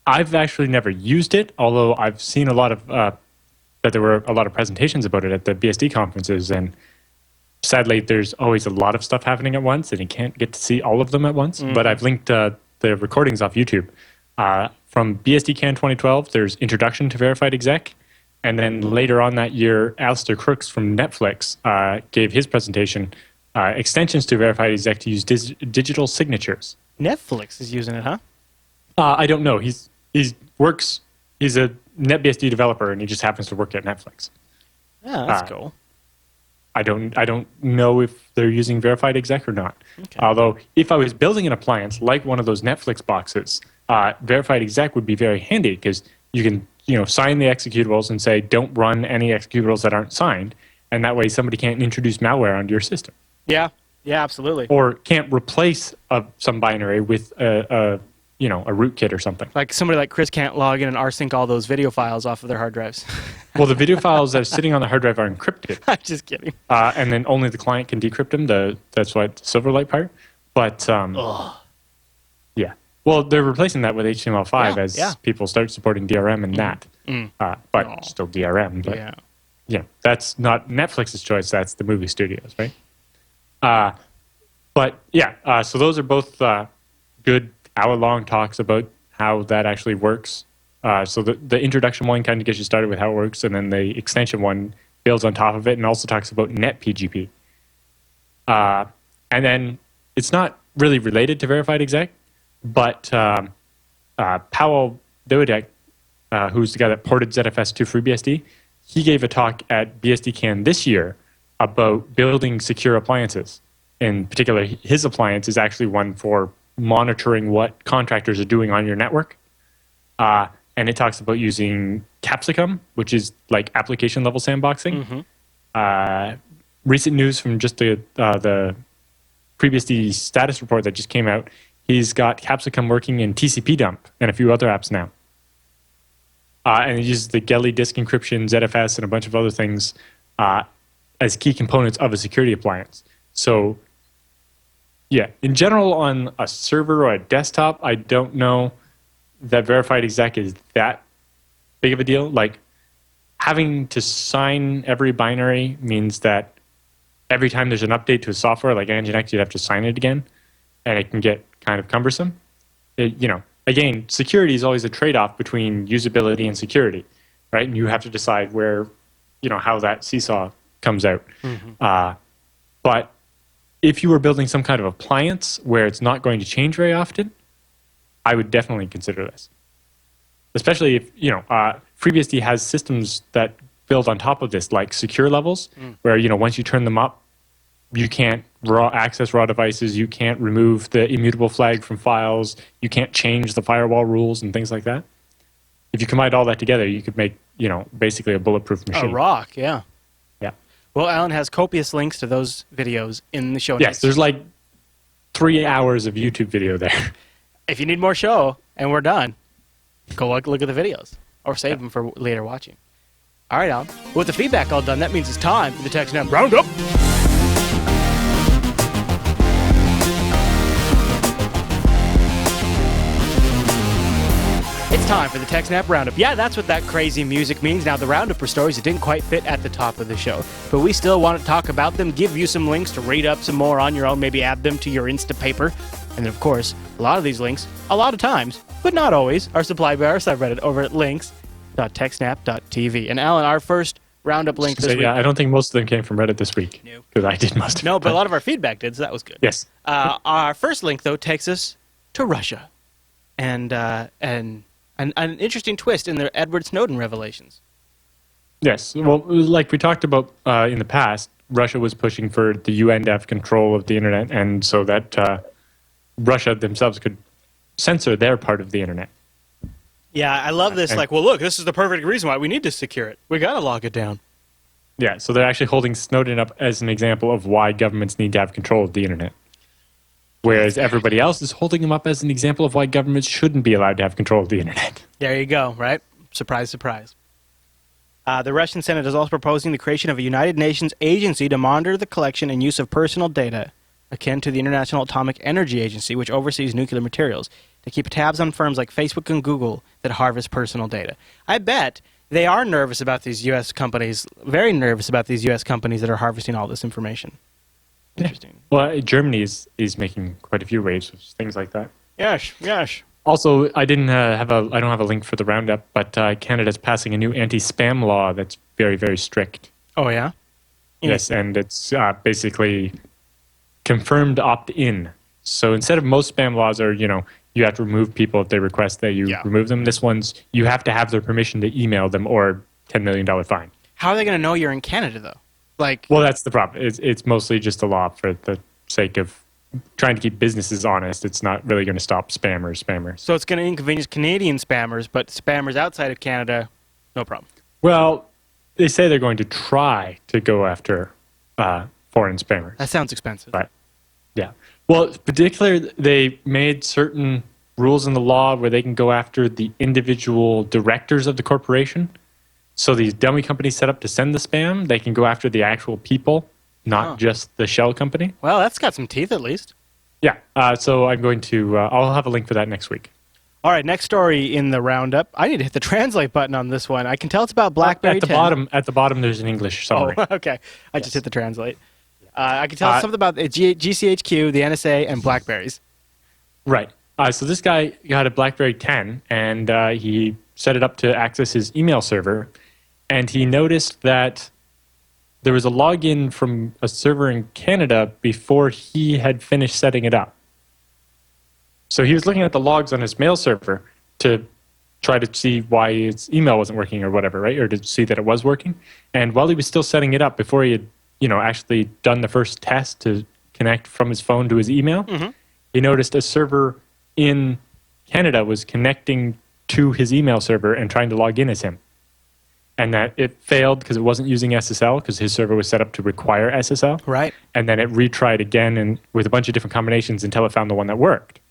I've actually never used it, although I've seen a lot of that there were a lot of presentations about it at the BSD conferences, and sadly, there's always a lot of stuff happening at once, and you can't get to see all of them at once. But I've linked the recordings off YouTube. From BSDCan 2012, there's Introduction to Verified Exec, and then later on that year, Alistair Crooks from Netflix gave his presentation, Extensions to Verified Exec to use digital signatures. Netflix is using it, huh? I don't know. He's a NetBSD developer, and he just happens to work at Netflix. Yeah, that's cool. I don't know if they're using verified exec or not. Okay. Although, if I was building an appliance like one of those Netflix boxes, verified exec would be very handy because you can sign the executables and say don't run any executables that aren't signed, and that way somebody can't introduce malware onto your system. Yeah, absolutely. Or can't replace some binary with a rootkit or something. Like somebody like Chris can't log in and rsync all those video files off of their hard drives. Well, the video files that are sitting on the hard drive are encrypted. I'm just kidding. And then only the client can decrypt them. That's why it's Silverlight part. But yeah. Well, they're replacing that with HTML5 as people start supporting DRM and NAT. But still DRM. But, that's not Netflix's choice. That's the movie studios, right? So those are both good hour-long talks about how that actually works. So the introduction one kind of gets you started with how it works, and then the extension one builds on top of it and also talks about NetPGP. And then it's not really related to verified exec, but Powell Dewedek, who's the guy that ported ZFS to FreeBSD, he gave a talk at BSDCan this year about building secure appliances. In particular, his appliance is actually one for monitoring what contractors are doing on your network. And it talks about using Capsicum, which is like application level sandboxing. Recent news from just the FreeBSD status report that just came out, he's got Capsicum working in TCP dump and a few other apps now. And he uses the Geli disk encryption, ZFS, and a bunch of other things as key components of a security appliance. So yeah, in general, on a server or a desktop, I don't know that verified exec is that big of a deal. Like, having to sign every binary means that every time there's an update to a software like Nginx, you'd have to sign it again, and it can get kind of cumbersome. Again, security is always a trade-off between usability and security, right? And you have to decide where, how that seesaw comes out. But if you were building some kind of appliance where it's not going to change very often, I would definitely consider this. Especially if, FreeBSD has systems that build on top of this, like secure levels, where, once you turn them up, you can't access raw devices, you can't remove the immutable flag from files, you can't change the firewall rules and things like that. If you combine all that together, you could make, basically a bulletproof machine. A rock, yeah. Yeah. Well, Alan has copious links to those videos in the show notes. Yes, there's like 3 hours of YouTube video there. If you need more show and we're done, go look at the videos or save them for later watching. All right, Alan. With the feedback all done, that means it's time for the TechSNAP Roundup. It's time for the TechSNAP Roundup. Yeah, that's what that crazy music means. Now, the Roundup are stories that didn't quite fit at the top of the show, but we still want to talk about them, give you some links to read up some more on your own, maybe add them to your Instapaper. And then, of course, a lot of these links, a lot of times, but not always, are supplied by our subreddit over at links.techsnap.tv. And Alan, our first Roundup link this week... Yeah, I don't think most of them came from Reddit this week. No. Because I did most of No, but a lot of our feedback did, so that was good. Yes. Our first link, though, takes us to Russia. And an interesting twist in the Edward Snowden revelations. Yes. Well, like we talked about in the past, Russia was pushing for the UN to have control of the internet, and so that Russia themselves could censor their part of the internet. Yeah, I love this. And Like, well, look, this is the perfect reason why we need to secure it. We got to lock it down. yeah, so they're actually holding Snowden up as an example of why governments need to have control of the internet. Whereas everybody else is holding him up as an example of why governments shouldn't be allowed to have control of the internet. There you go, right? Surprise, surprise. The Russian Senate is also proposing the creation of a United Nations agency to monitor the collection and use of personal data, akin to the International Atomic Energy Agency, which oversees nuclear materials, to keep tabs on firms like Facebook and Google that harvest personal data. I bet they are nervous about these U.S. companies, very nervous about these U.S. companies that are harvesting all this information. Interesting. Well, Germany is making quite a few waves with things like that. Yes, yes. Also, I don't have a link for the roundup, but Canada's passing a new anti-spam law that's very, very strict. Oh, yeah? Yes, and it's basically confirmed opt-in. So instead of most spam laws are, you have to remove people if they request that you remove them, this one's you have to have their permission to email them or $10 million fine. How are they going to know you're in Canada, though? Well, that's the problem. It's mostly just a law for the sake of trying to keep businesses honest. It's not really going to stop spammers. So it's going to inconvenience Canadian spammers, but spammers outside of Canada, no problem. Well, they say they're going to try to go after foreign spammers. That sounds expensive. But, yeah. Well, particularly, they made certain rules in the law where they can go after the individual directors of the corporation. So these dummy companies set up to send the spam, they can go after the actual people, not just the shell company. Well, that's got some teeth at least. Yeah. So I'm going to, I'll have a link for that next week. All right, next story in the roundup. I need to hit the translate button on this one. I can tell it's about BlackBerry at the 10. At the bottom, there's an English summary. Oh, okay. I just hit the translate. I can tell something about GCHQ, the NSA, and BlackBerries. Right. So this guy got a BlackBerry 10, and he set it up to access his email server, and he noticed that there was a login from a server in Canada before he had finished setting it up. So he was looking at the logs on his mail server to try to see why his email wasn't working or whatever, right? Or to see that it was working. And while he was still setting it up, before he had, actually done the first test to connect from his phone to his email, he noticed a server in Canada was connecting to his email server and trying to log in as him. And that it failed because it wasn't using SSL because his server was set up to require SSL. Right. And then it retried again and with a bunch of different combinations until it found the one that worked.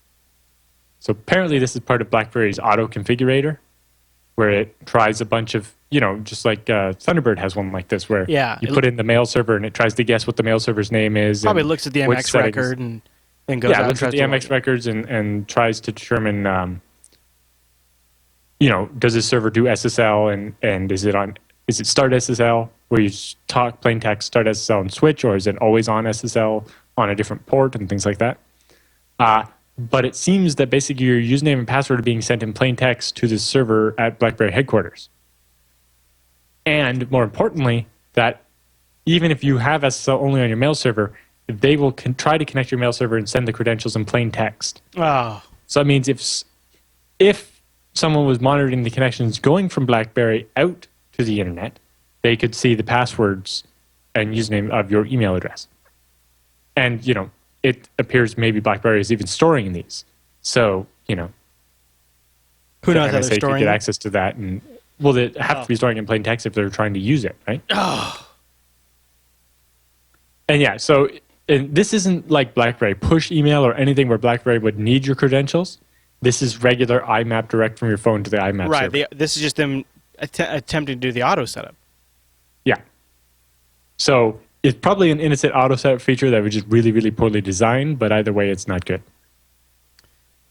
So apparently this is part of BlackBerry's auto configurator, where it tries a bunch of, just like Thunderbird has one like this, where you put in the mail server and it tries to guess what the mail server's name is. Probably looks at the MX record and then goes out looks at the MX records and tries to determine, does this server do SSL and is it start SSL where you talk plain text start SSL and switch, or is it always on SSL on a different port and things like that? But it seems that basically your username and password are being sent in plain text to the server at BlackBerry headquarters. And more importantly, that even if you have SSL only on your mail server, they will try to connect your mail server and send the credentials in plain text. Oh. So that means if someone was monitoring the connections going from BlackBerry out to the internet, they could see the passwords and username of your email address. And, it appears maybe BlackBerry is even storing these. So, who knows the how they're NSA storing could get it? access to that. And, well, they have to be storing in plain text if they're trying to use it, right? Oh. And yeah, so this isn't like BlackBerry push email or anything where BlackBerry would need your credentials. This is regular IMAP direct from your phone to the IMAP server. Right. This is just them attempting to do the auto setup. Yeah. So it's probably an innocent auto setup feature that was just really, really poorly designed, but either way, it's not good.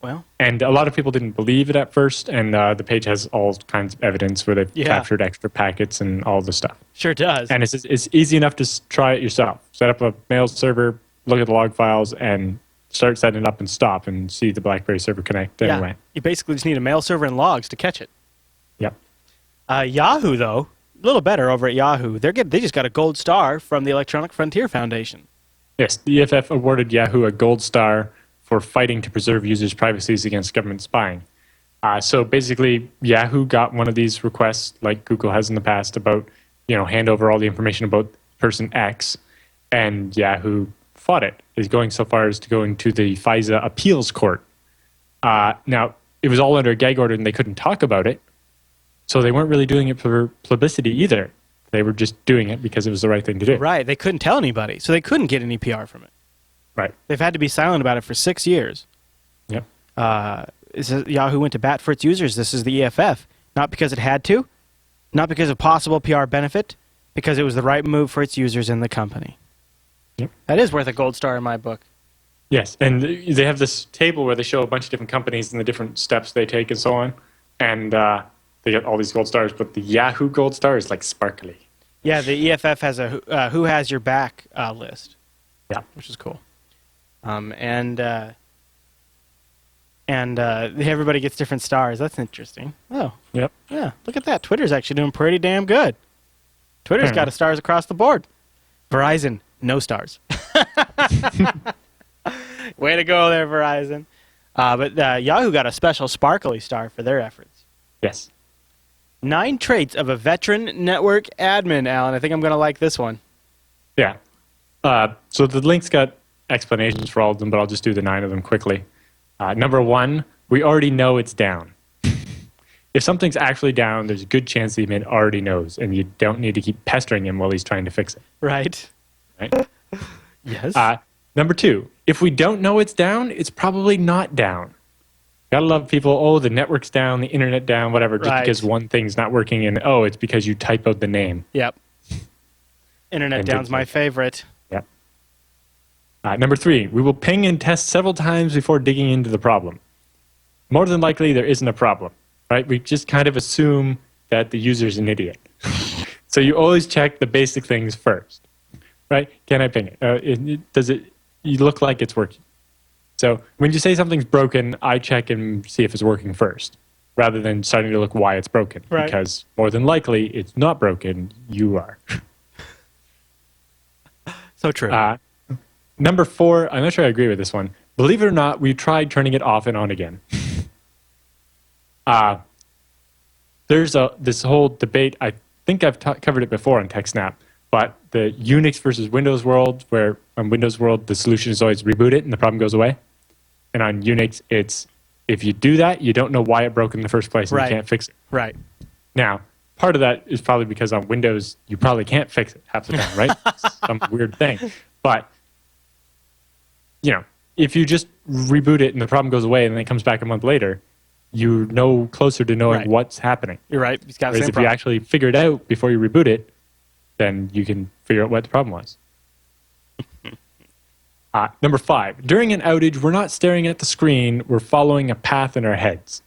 Well. And a lot of people didn't believe it at first, and the page has all kinds of evidence where they've captured extra packets and all the stuff. Sure does. And it's easy enough to try it yourself. Set up a mail server, look at the log files, and start setting it up and stop and see the BlackBerry server connect anyway. You basically just need a mail server and logs to catch it. Yep. Yahoo, though, a little better over at Yahoo. They just got a gold star from the Electronic Frontier Foundation. Yes, the EFF awarded Yahoo a gold star for fighting to preserve users' privacies against government spying. So basically, Yahoo got one of these requests, like Google has in the past, about hand over all the information about person X, and Yahoo fought it, is going so far as to going to the FISA appeals court. Now, it was all under a gag order and they couldn't talk about it, so they weren't really doing it for publicity either. They were just doing it because it was the right thing to do. Right. They couldn't tell anybody, so they couldn't get any PR from it. Right. They've had to be silent about it for 6 years. Yep. Yahoo went to bat for its users. This is the EFF. Not because it had to, not because of possible PR benefit, because it was the right move for its users and the company. Yep. That is worth a gold star in my book. Yes, and they have this table where they show a bunch of different companies and the different steps they take and so on, and they get all these gold stars, but the Yahoo gold star is like sparkly. Yeah, the EFF has a who has your back list. Yeah. Which is cool. And everybody gets different stars. That's interesting. Oh. Yep. Yeah, look at that. Twitter's actually doing pretty damn good. Twitter's got stars across the board. Verizon, no stars. Way to go there, Verizon. But Yahoo got a special sparkly star for their efforts. Yes. 9 traits of a veteran network admin, Alan. I think I'm going to like this one. Yeah. So the link's got explanations for all of them, but I'll just do the 9 of them quickly. Number 1, we already know it's down. If something's actually down, there's a good chance the admin already knows, and you don't need to keep pestering him while he's trying to fix it. Right. Yes. Number 2, if we don't know it's down, it's probably not down. Gotta love people, the network's down, the internet down, whatever, just because one thing's not working, and it's because you typoed the name. Yep. Internet down's my favorite. Yep. Number 3, we will ping and test several times before digging into the problem. More than likely, there isn't a problem, right? We just kind of assume that the user's an idiot. So you always check the basic things first, right? Can I ping it? Does it look like it's working? So when you say something's broken, I check and see if it's working first, rather than starting to look why it's broken. Right. Because more than likely, it's not broken. You are. So true. Number 4, I'm not sure I agree with this one. Believe it or not, we tried turning it off and on again. There's this whole debate. I think I've covered it before on TechSNAP, but the Unix versus Windows world, where on Windows world, the solution is always reboot it and the problem goes away. And on Unix, it's if you do that, you don't know why it broke in the first place and you can't fix it. Right. Now, part of that is probably because on Windows, you probably can't fix it half the time, right? Some weird thing. But, if you just reboot it and the problem goes away and then it comes back a month later, you're no closer to knowing what's happening. You're right. It's got the Whereas same if problem. you actually figure it out before you reboot it, then you can figure out what the problem was. Number 5, during an outage, we're not staring at the screen, we're following a path in our heads.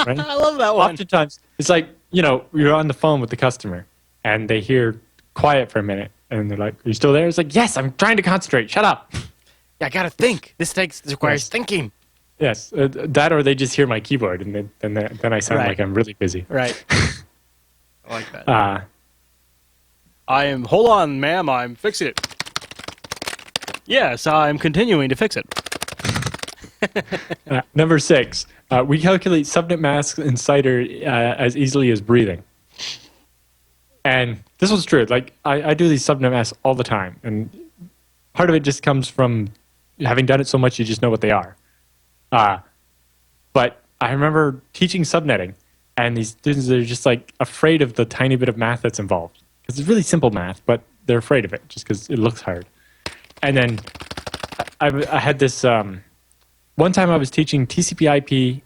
Right? I love that one. Oftentimes, it's like, you're on the phone with the customer, and they hear quiet for a minute, and they're like, are you still there? It's like, yes, I'm trying to concentrate, shut up. Yeah, I got to think. This requires thinking. Yes, that or they just hear my keyboard, and then I sound like I'm really busy. Right. I like that. Hold on, ma'am, I'm fixing it. Yes, I'm continuing to fix it. Number 6, we calculate subnet masks in CIDR as easily as breathing. And this was true. Like, I do these subnet masks all the time, and part of it just comes from having done it so much, you just know what they are. But I remember teaching subnetting, and these students are just like afraid of the tiny bit of math that's involved. Because it's really simple math, but they're afraid of it just because it looks hard. And then I had this, one time I was teaching TCP/IP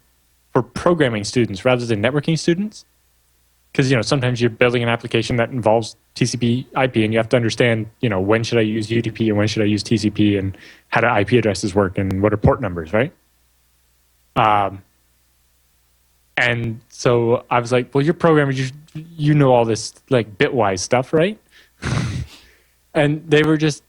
for programming students rather than networking students. Because, sometimes you're building an application that involves TCP/IP and you have to understand, when should I use UDP and when should I use TCP and how do IP addresses work and what are port numbers, right? And so I was like, well, you're programmers, you know all this like bitwise stuff, right? And they were just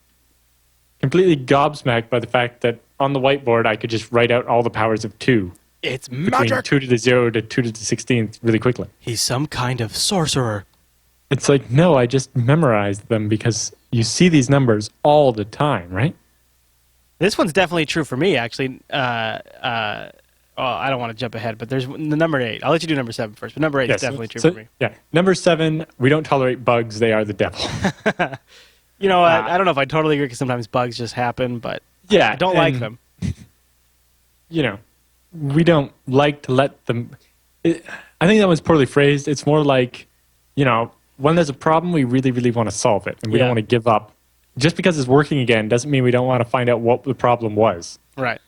completely gobsmacked by the fact that on the whiteboard I could just write out all the powers of 2. It's between magic. 2 to the 0 to 2 to the 16th really quickly. He's some kind of sorcerer. It's like, no, I just memorized them because you see these numbers all the time, right? This one's definitely true for me, actually. I don't want to jump ahead, but there's the number 8. I'll let you do number 7 first, but number 8 is definitely true for me. Yeah. Number 7, we don't tolerate bugs. They are the devil. You know, I don't know if I totally agree because sometimes bugs just happen, but Yeah. I don't like them. You know, we don't like to let them. I think that was poorly phrased. It's more like, you know, when there's a problem, we really, really want to solve it, and we don't want to give up. Just because it's working again doesn't mean we don't want to find out what the problem was. Right.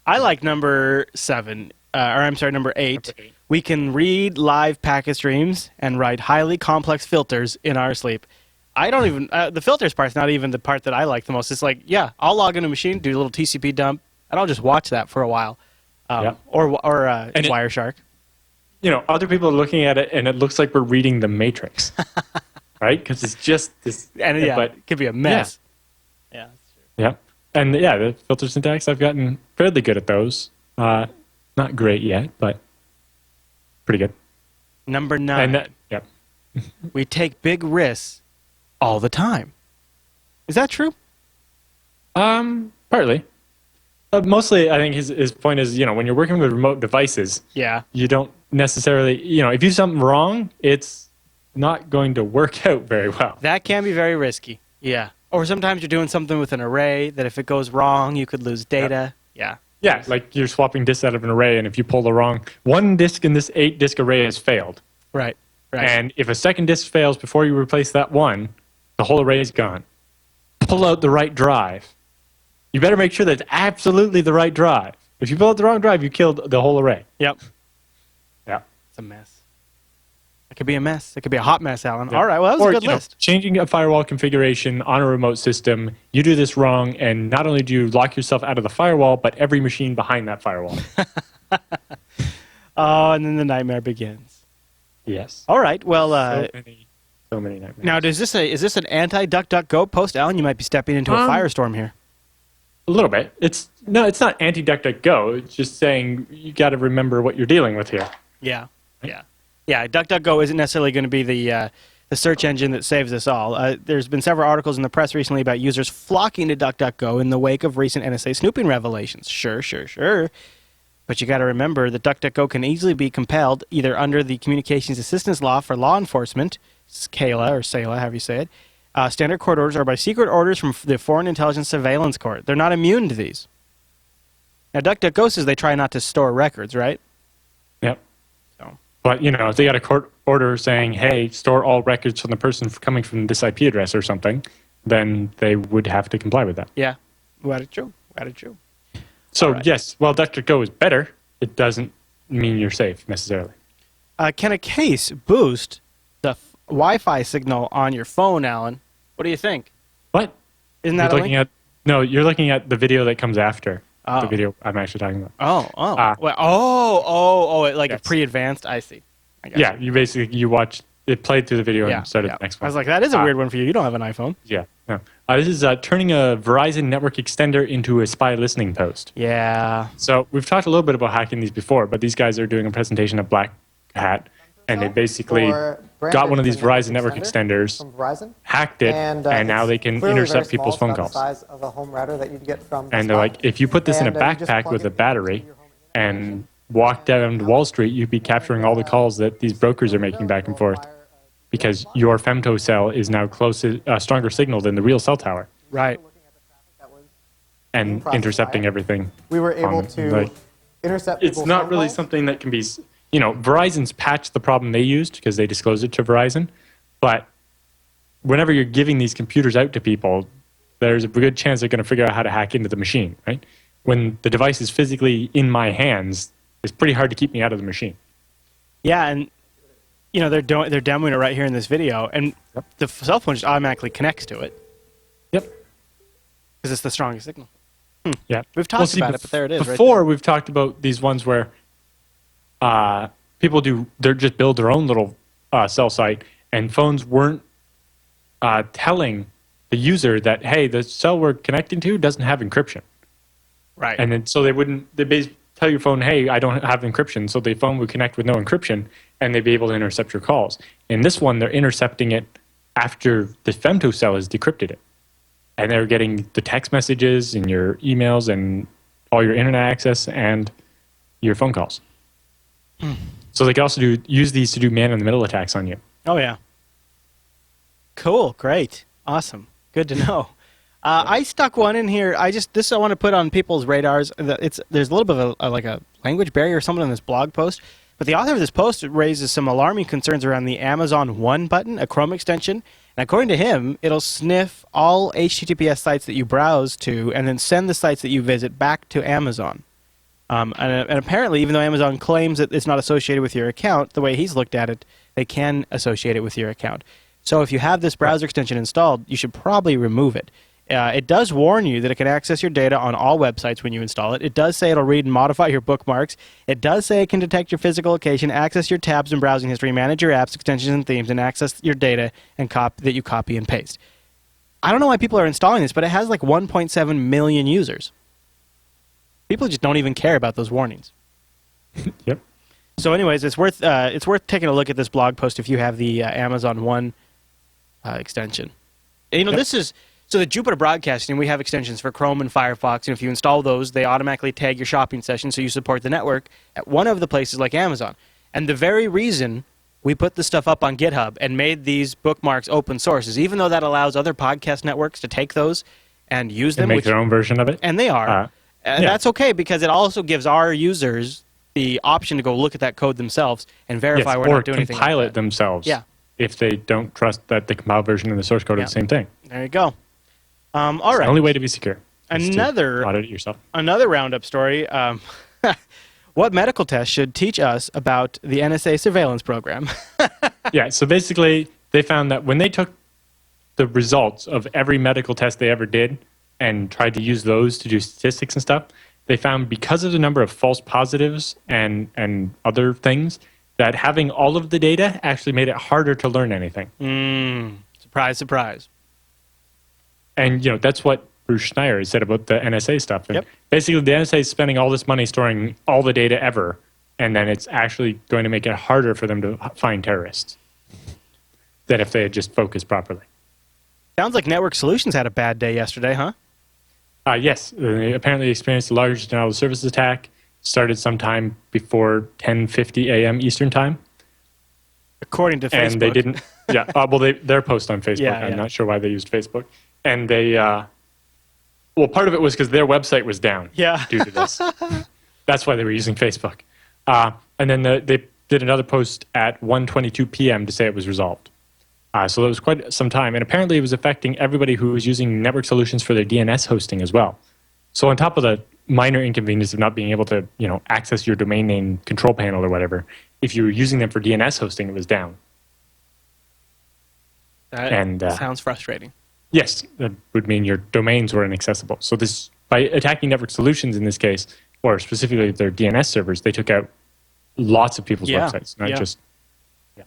I like number 7, number 8. We can read live packet streams and write highly complex filters in our sleep. I don't even, the filters part's not even the part that I like the most. It's like, I'll log into a machine, do a little TCP dump, and I'll just watch that for a while. Or Wireshark. You know, other people are looking at it, and it looks like we're reading The Matrix, right? Because it's just this. And it could be a mess. Yeah, that's true. Yeah. And the filter syntax, I've gotten fairly good at those. Not great yet, but pretty good. Number 9. We take big risks all the time. Is that true? Partly. Mostly, I think his point is, you know, when you're working with remote devices, you don't necessarily, you know, if you do something wrong, it's not going to work out very well. That can be very risky. Yeah. Or sometimes you're doing something with an array that if it goes wrong, you could lose data. Yeah. Yeah, like you're swapping disks out of an array, and if you pull the wrong, one disk in this 8-disk array has failed. Right. And if a second disk fails before you replace that one, the whole array is gone. Pull out the right drive. You better make sure that it's absolutely the right drive. If you pull out the wrong drive, you killed the whole array. Yep. Yeah. It's a mess. It could be a mess. It could be a hot mess, Alan. Yeah. All right, well, that was a good list. Changing a firewall configuration on a remote system, you do this wrong, and not only do you lock yourself out of the firewall, but every machine behind that firewall. And then the nightmare begins. Yes. All right, well... so many nightmares. Now, is this an anti-DuckDuckGo post, Alan? You might be stepping into a firestorm here. A little bit. It's not anti-DuckDuckGo. It's just saying you got to remember what you're dealing with here. Yeah. DuckDuckGo isn't necessarily going to be the search engine that saves us all. There's been several articles in the press recently about users flocking to DuckDuckGo in the wake of recent NSA snooping revelations. Sure. But you got to remember that DuckDuckGo can easily be compelled either under the Communications Assistance Law for law enforcement, SCALA or SALA, however you say it, standard court orders, or by secret orders from the Foreign Intelligence Surveillance Court. They're not immune to these. Now, DuckDuckGo says they try not to store records, right? Yep. But, you know, if they got a court order saying, hey, store all records from the person coming from this IP address or something, then they would have to comply with that. Yeah. Very true. So, yes, while DuckDuckGo is better, it doesn't mean you're safe necessarily. Can a case boost the Wi-Fi signal on your phone, Alan? What do you think? What? Isn't that you're looking at the video that comes after. The video I'm actually talking about. It's pre-advanced. I see. You basically watch it, played through the video and started the next one. I was like, that is a weird one for you. You don't have an iPhone. Yeah. No. This is turning a Verizon Network Extender into a spy listening post. Yeah. So we've talked a little bit about hacking these before, but these guys are doing a presentation of Black Hat, and they basically got one of these Verizon Network Extenders, hacked it, and now they can intercept people's phone calls. And they're like, if you put this in a backpack with a battery and walk down to Wall Street, you'd be capturing all the calls that these brokers are making back and forth because your femtocell is now stronger signal than the real cell tower. Right. And intercepting everything. We were able to intercept people's It's not really calls. something that can be... You know, Verizon's patched the problem they used because they disclosed it to Verizon. But whenever you're giving these computers out to people, there's a good chance they're going to figure out how to hack into the machine, right? When the device is physically in my hands, it's pretty hard to keep me out of the machine. Yeah, and you know they're demoing it right here in this video, and the cell phone just automatically connects to it. Yep. Because it's the strongest signal. Yeah. We've talked about it, but there it is. Before, right we've talked about these ones where people just build their own little cell site, and phones weren't telling the user that, hey, the cell we're connecting to doesn't have encryption. Right. And then so they basically tell your phone, hey, I don't have encryption. So the phone would connect with no encryption, and they'd be able to intercept your calls. In this one, they're intercepting it after the femtocell has decrypted it. And they're getting the text messages and your emails and all your internet access and your phone calls. So they can also use these to do man-in-the-middle attacks on you. Oh, yeah. Cool. Great. Awesome. Good to know. I stuck one in here. I want to put on people's radars. There's a little bit of a language barrier or something in this blog post. But the author of this post raises some alarming concerns around the Amazon One button, a Chrome extension. And according to him, it'll sniff all HTTPS sites that you browse to and then send the sites that you visit back to Amazon. And apparently, even though Amazon claims that it's not associated with your account, the way he's looked at it, they can associate it with your account. So if you have this browser extension installed, you should probably remove it. It does warn you that it can access your data on all websites when you install it. It does say it'll read and modify your bookmarks. It does say it can detect your physical location, access your tabs and browsing history, manage your apps, extensions, and themes, and access your data and that you copy and paste. I don't know why people are installing this, but it has like 1.7 million users. People just don't even care about those warnings. Yep. So anyways, it's worth taking a look at this blog post if you have the Amazon One extension. And, this is... So the Jupiter Broadcasting, we have extensions for Chrome and Firefox, and if you install those, they automatically tag your shopping session so you support the network at one of the places like Amazon. And the very reason we put this stuff up on GitHub and made these bookmarks open source is even though that allows other podcast networks to take those and use them. And make their own version of it. And they are. That's okay because it also gives our users the option to go look at that code themselves and verify we're not doing anything like that. Or compile it themselves if they don't trust that the compiled version and the source code are the same thing. There you go. All right. It's the only way to be secure. Another audit it yourself. Another roundup story. What medical test should teach us about the NSA surveillance program? Yeah. So basically, they found that when they took the results of every medical test they ever did and tried to use those to do statistics and stuff, they found because of the number of false positives and other things that having all of the data actually made it harder to learn anything. Surprise, surprise. And, that's what Bruce Schneier has said about the NSA stuff. And basically, the NSA is spending all this money storing all the data ever, and then it's actually going to make it harder for them to find terrorists than if they had just focused properly. Sounds like Network Solutions had a bad day yesterday, huh? Yes. They apparently experienced a large denial of service attack. Started sometime before 10:50 a.m. Eastern Time. According to Facebook. And they didn't... Yeah. Their post on Facebook. I'm not sure why they used Facebook. And they, part of it was because their website was down due to this. That's why they were using Facebook. And then they did another post at 1:22 p.m. to say it was resolved. So that was quite some time. And apparently it was affecting everybody who was using Network Solutions for their DNS hosting as well. So on top of the minor inconvenience of not being able to, access your domain name control panel or whatever, if you were using them for DNS hosting, it was down. That sounds frustrating. Yes, that would mean your domains were inaccessible. So by attacking Network Solutions in this case, or specifically their DNS servers, they took out lots of people's websites, not just... Yeah.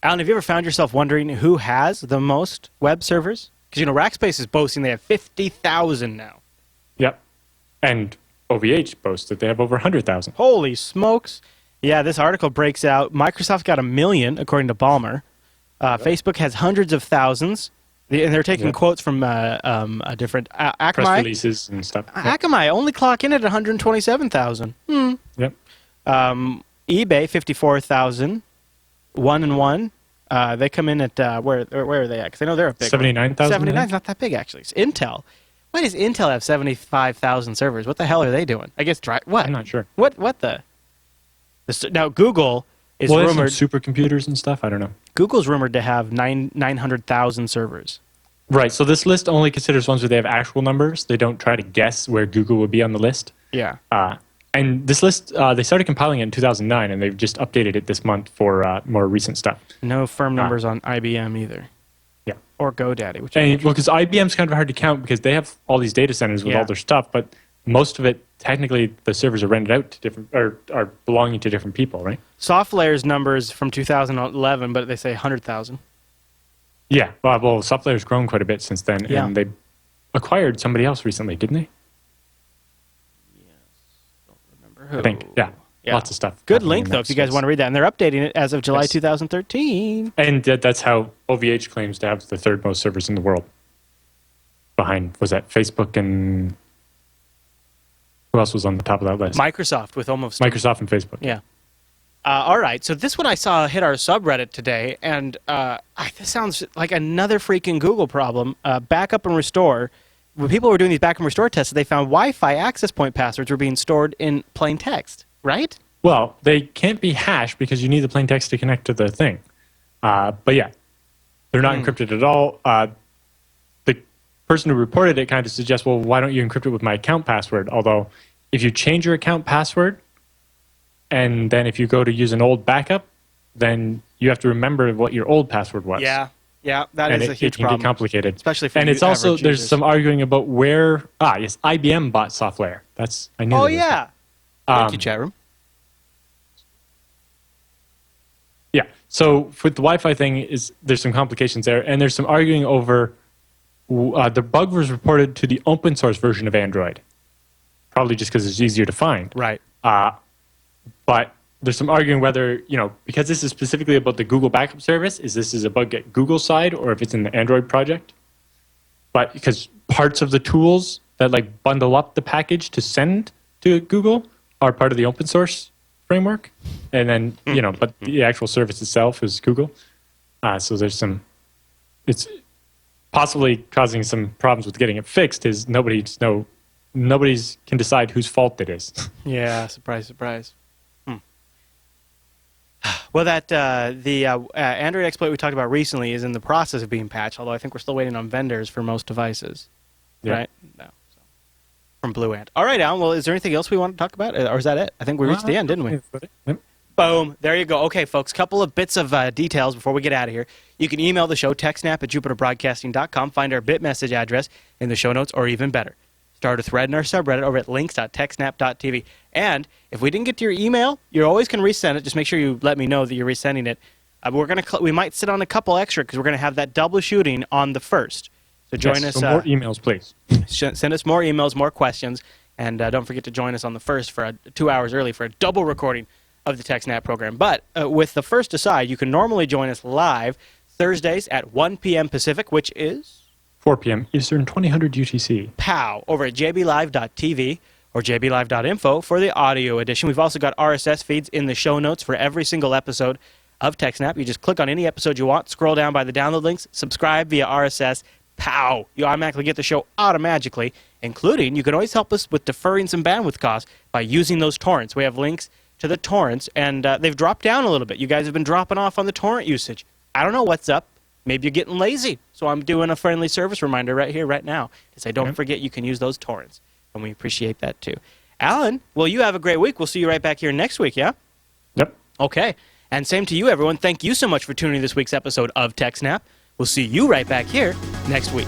Alan, have you ever found yourself wondering who has the most web servers? Because, Rackspace is boasting they have 50,000 now. Yep. And OVH boasts that they have over 100,000. Holy smokes. Yeah, this article breaks out. Microsoft got 1 million, according to Ballmer. Facebook has hundreds of thousands. And they're taking quotes from different Akamai. Press releases and stuff. Akamai only clock in at 127,000. Yep. eBay 54,000. 1&1. They come in at where are they at? Because I know they're a big 79,000. 79 is not that big actually. It's Intel. Why does Intel have 75,000 servers? What the hell are they doing? I guess what? I'm not sure. What the? Now Google is rumored supercomputers and stuff. I don't know. Google's rumored to have 900,000 servers. Right. So this list only considers ones where they have actual numbers. They don't try to guess where Google would be on the list. Yeah. And this list, they started compiling it in 2009, and they've just updated it this month for more recent stuff. No firm numbers on IBM either. Yeah. Or GoDaddy. Because IBM's kind of hard to count because they have all these data centers with all their stuff, but most of it, technically, the servers are rented out to different, or are belonging to different people, right? SoftLayer's numbers from 2011, but they say 100,000. Yeah. Well, SoftLayer's grown quite a bit since then, and they acquired somebody else recently, didn't they? I think, yeah. Lots of stuff. Good link, though, if you guys want to read that. And they're updating it as of July 2013. And that's how OVH claims to have the third most servers in the world. Behind, was that Facebook and Who else was on the top of that list? Microsoft with almost Microsoft and Facebook. Yeah. All right. So this one I saw hit our subreddit today, and this sounds like another freaking Google problem. Backup and restore. When people were doing these backup and restore tests, they found Wi-Fi access point passwords were being stored in plain text. Right? Well, they can't be hashed because you need the plain text to connect to the thing. But yeah, they're not encrypted at all. The person who reported it kind of suggests, well, why don't you encrypt it with my account password? Although, if you change your account password, and then if you go to use an old backup, then you have to remember what your old password was. Yeah, that is a huge problem. It can get complicated. Especially for and it's also, average there's users. some arguing about where, yes, IBM bought software. I knew Oh, that. yeah. Thank you, chat room. Yeah. So with the Wi-Fi thing, there's some complications there, and there's some arguing over the bug was reported to the open source version of Android, probably just because it's easier to find. Right. But there's some arguing whether, because this is specifically about the Google backup service, this is a bug at Google's side or if it's in the Android project. But because parts of the tools that bundle up the package to send to Google are part of the open source framework, and then but the actual service itself is Google. So there's it's possibly causing some problems with getting it fixed. Is nobody's can decide whose fault it is. Yeah, surprise. Well, the Android exploit we talked about recently is in the process of being patched, although I think we're still waiting on vendors for most devices. Yeah. Right? No. So. From Blue Ant. All right, Alan, well, is there anything else we want to talk about? Or is that it? I think we reached the end, didn't we? Yep. Boom. There you go. Okay, folks, couple of bits of details before we get out of here. You can email the show, techsnap@jupiterbroadcasting.com. Find our bitmessage address in the show notes, or even better, start a thread in our subreddit over at links.techsnap.tv. And if we didn't get to your email, you always can resend it. Just make sure you let me know that you're resending it. We might sit on a couple extra because we're going to have that double shooting on the 1st. So join us. So more emails, please. Send us more emails, more questions, and don't forget to join us on the 1st for 2 hours early for a double recording of the TechSNAP program. But with the 1st aside, you can normally join us live Thursdays at 1 p.m. Pacific, which is 4 p.m. Eastern, 2000 UTC. POW over at jblive.tv or jblive.info for the audio edition. We've also got RSS feeds in the show notes for every single episode of TechSNAP. You just click on any episode you want, scroll down by the download links, subscribe via RSS, POW. You automatically get the show automatically, including you can always help us with deferring some bandwidth costs by using those torrents. We have links to the torrents, and they've dropped down a little bit. You guys have been dropping off on the torrent usage. I don't know what's up. Maybe you're getting lazy. So I'm doing a friendly service reminder right here, right now, to say don't forget you can use those torrents. And we appreciate that too. Alan, well, you have a great week. We'll see you right back here next week, yeah? Yep. Okay. And same to you, everyone. Thank you so much for tuning in this week's episode of TechSNAP. We'll see you right back here next week.